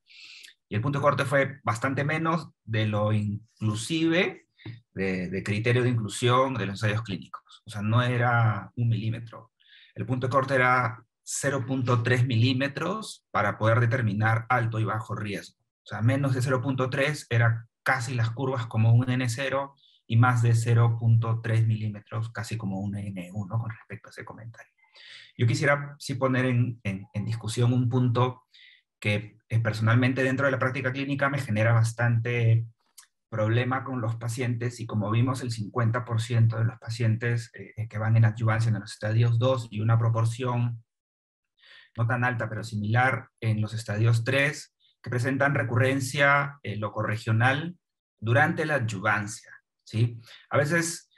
Y el punto de corte fue bastante menos de lo inclusive de criterio de inclusión de los ensayos clínicos. O sea, no era 1 milímetro. El punto de corte era 0,3 milímetros para poder determinar alto y bajo riesgo. O sea, menos de 0,3 era casi las curvas como un N0 y más de 0,3 milímetros casi como un N1 con respecto a ese comentario. Yo quisiera sí poner en discusión un punto que personalmente dentro de la práctica clínica me genera bastante problema con los pacientes, y como vimos el 50% de los pacientes que van en adyuvancia en los estadios 2 y una proporción no tan alta pero similar en los estadios 3 que presentan recurrencia locorregional durante la adyuvancia, ¿sí? A veces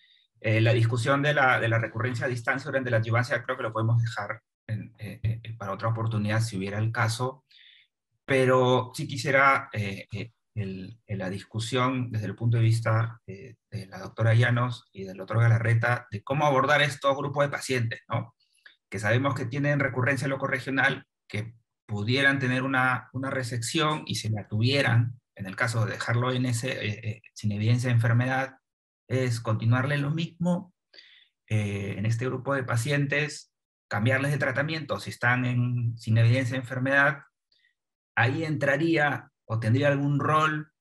la discusión de la recurrencia a distancia durante la adyuvancia creo que lo podemos dejar para otra oportunidad si hubiera el caso, pero sí quisiera la discusión desde el punto de vista de la doctora Llanos y del doctor Galarreta de cómo abordar estos grupos de pacientes, ¿no? Que sabemos que tienen recurrencia locorregional, que pudieran tener una resección, y si la tuvieran, en el caso de dejarlo en sin evidencia de enfermedad, es continuarle lo mismo en este grupo de pacientes, cambiarles de tratamiento si están sin evidencia de enfermedad. Ahí entraría o tendría algún rol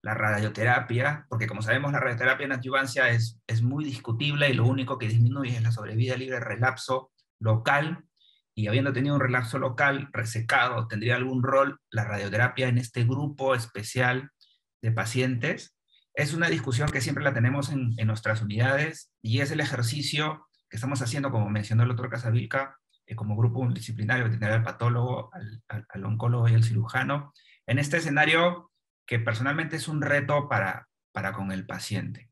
la radioterapia, porque como sabemos la radioterapia en adyuvancia es muy discutible, y lo único que disminuye es la sobrevida libre de relapso local, y habiendo tenido un relapso local resecado, ¿tendría algún rol la radioterapia en este grupo especial de pacientes? Es una discusión que siempre la tenemos en nuestras unidades, y es el ejercicio que estamos haciendo, como mencionó el doctor Casavilca, como grupo multidisciplinario, tener al patólogo, al oncólogo y al cirujano, en este escenario que personalmente es un reto para con el paciente.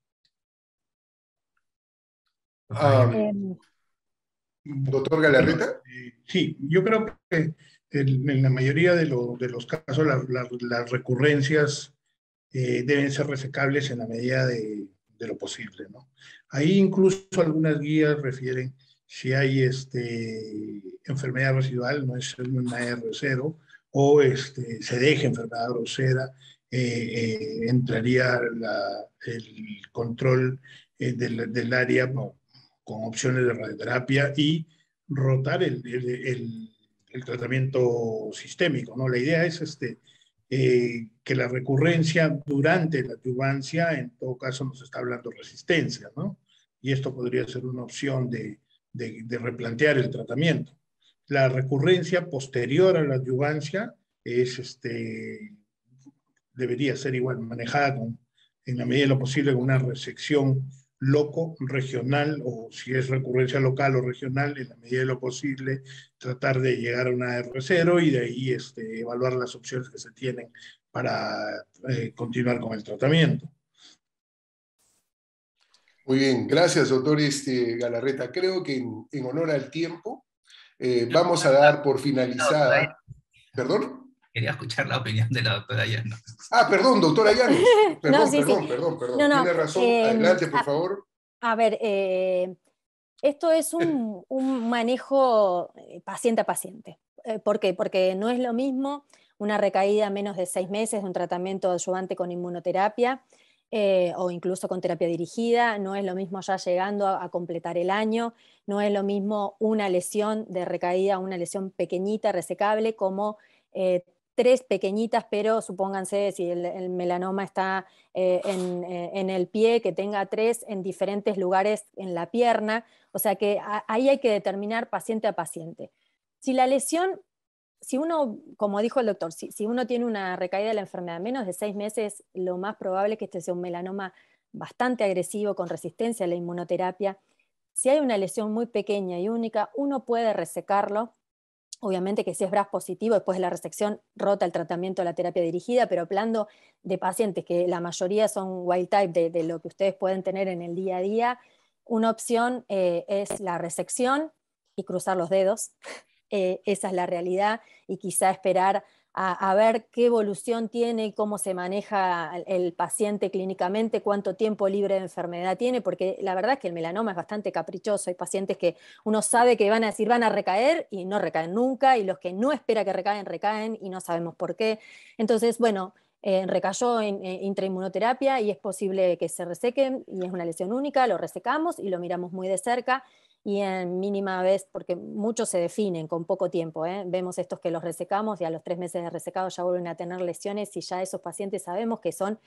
Doctor Galarreta. Sí, yo creo que en la mayoría de los casos las recurrencias deben ser resecables en la medida de lo posible, ¿no? Ahí incluso algunas guías refieren si hay enfermedad residual, no es una R0, o se deja enfermedad grosera, entraría el control del área, ¿no?, con opciones de radioterapia y rotar el tratamiento sistémico, ¿no? La idea es que la recurrencia durante la adyuvancia, en todo caso nos está hablando de resistencia, ¿no? Y esto podría ser una opción de replantear el tratamiento. La recurrencia posterior a la adyuvancia debería ser igual manejada en la medida de lo posible con una resección loco-regional, o si es recurrencia local o regional, en la medida de lo posible tratar de llegar a una R0 y de ahí evaluar las opciones que se tienen para continuar con el tratamiento. Muy bien, gracias, doctor Galarreta. Creo que en honor al tiempo vamos a dar por finalizada... ¿Perdón? Quería escuchar la opinión de la doctora Llanos. Ah, perdón, doctora Llanos. Perdón, No, sí, perdón, sí. perdón. No, Tiene razón. Adelante, por favor. A ver, esto es un manejo paciente a paciente. ¿Por qué? Porque no es lo mismo una recaída menos de 6 meses de un tratamiento adyuvante con inmunoterapia o incluso con terapia dirigida, no es lo mismo ya llegando a completar el año, no es lo mismo una lesión de recaída, una lesión pequeñita, resecable, como 3 pequeñitas, pero supónganse si el melanoma está en el pie, que tenga 3 en diferentes lugares en la pierna, o sea que ahí hay que determinar paciente a paciente. Si la lesión, si uno, como dijo el doctor, si uno tiene una recaída de la enfermedad menos de 6 meses, lo más probable es que este sea un melanoma bastante agresivo con resistencia a la inmunoterapia. Si hay una lesión muy pequeña y única, uno puede resecarlo. Obviamente que si es BRAF positivo, después de la resección rota el tratamiento de la terapia dirigida, pero hablando de pacientes que la mayoría son wild type de lo que ustedes pueden tener en el día a día, una opción es la resección y cruzar los dedos. Esa es la realidad, y quizá esperar a ver qué evolución tiene y cómo se maneja el paciente clínicamente, cuánto tiempo libre de enfermedad tiene, porque la verdad es que el melanoma es bastante caprichoso. Hay pacientes que uno sabe que van a decir van a recaer y no recaen nunca, y los que no espera que recaen, recaen y no sabemos por qué. Entonces, bueno, recayó en intrainmunoterapia y es posible que se resequen, y es una lesión única, lo resecamos y lo miramos muy de cerca, y en mínima vez, porque muchos se definen con poco tiempo, vemos estos que los resecamos y a los 3 meses de resecado ya vuelven a tener lesiones, y ya esos pacientes sabemos que son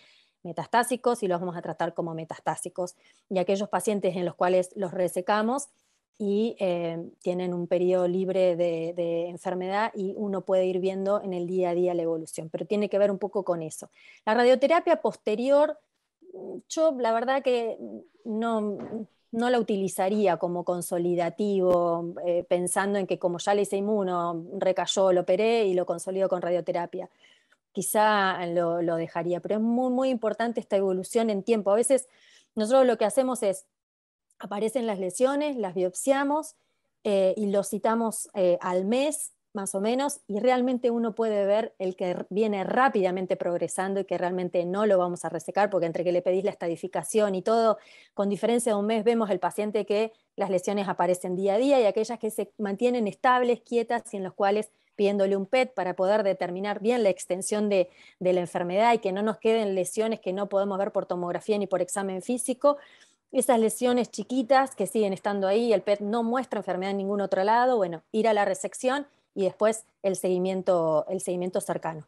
metastásicos y los vamos a tratar como metastásicos. Y aquellos pacientes en los cuales los resecamos y tienen un periodo libre de enfermedad, y uno puede ir viendo en el día a día la evolución, pero tiene que ver un poco con eso. La radioterapia posterior, yo la verdad que no la utilizaría como consolidativo, pensando en que como ya le hice inmuno, recayó, lo operé y lo consolido con radioterapia. Quizá lo dejaría, pero es muy, muy importante esta evolución en tiempo. A veces nosotros lo que hacemos es, aparecen las lesiones, las biopsiamos y los citamos al mes, más o menos, y realmente uno puede ver el que viene rápidamente progresando y que realmente no lo vamos a resecar, porque entre que le pedís la estadificación y todo, con diferencia de un mes vemos el paciente que las lesiones aparecen día a día y aquellas que se mantienen estables, quietas y en los cuales pidiéndole un PET para poder determinar bien la extensión de la enfermedad y que no nos queden lesiones que no podemos ver por tomografía ni por examen físico. Esas lesiones chiquitas que siguen estando ahí, el PET no muestra enfermedad en ningún otro lado, bueno, ir a la resección y después el seguimiento cercano.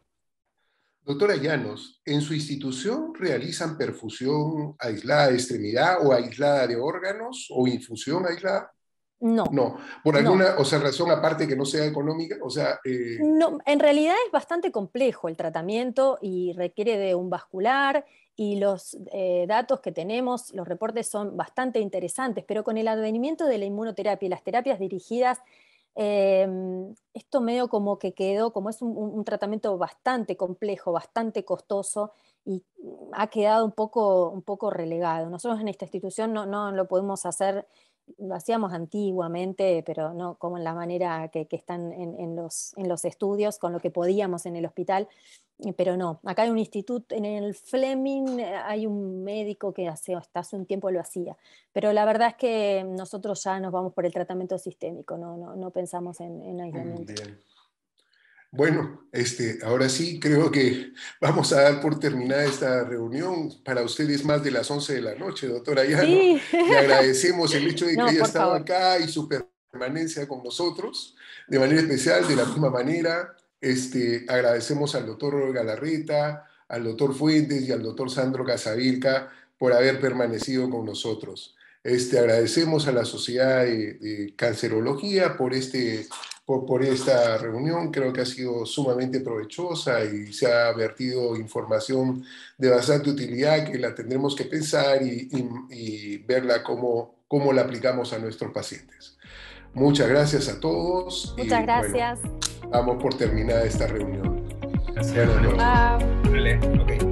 Doctora Llanos, ¿en su institución realizan perfusión aislada de extremidad o aislada de órganos o infusión aislada? No. No, por alguna razón aparte que no sea económica, No, en realidad es bastante complejo el tratamiento y requiere de un vascular y los datos que tenemos, los reportes son bastante interesantes, pero con el advenimiento de la inmunoterapia y las terapias dirigidas, esto medio como que quedó, como es un tratamiento bastante complejo, bastante costoso y ha quedado un poco relegado. Nosotros en esta institución no lo podemos hacer. Lo hacíamos antiguamente, pero no como en la manera que están en los estudios, con lo que podíamos en el hospital, pero no. Acá hay un instituto, en el Fleming hay un médico que hasta hace un tiempo lo hacía, pero la verdad es que nosotros ya nos vamos por el tratamiento sistémico, no pensamos en aislamiento. Bien. Bueno, ahora sí creo que vamos a dar por terminada esta reunión. Para ustedes más de las 11 de la noche, doctora Llanos. Sí. Le agradecemos el hecho de que haya estado favor. acá y su permanencia con nosotros. De manera especial, de la misma manera, agradecemos al doctor Galarreta, al doctor Fuentes y al doctor Sandro Casavilca por haber permanecido con nosotros. Agradecemos a la Sociedad de Cancerología por esta reunión. Creo que ha sido sumamente provechosa y se ha vertido información de bastante utilidad que la tendremos que pensar y verla cómo la aplicamos a nuestros pacientes. Muchas gracias a todos. Muchas gracias. Bueno, damos por terminada esta reunión. Gracias. Buenas noches. Vale, ok.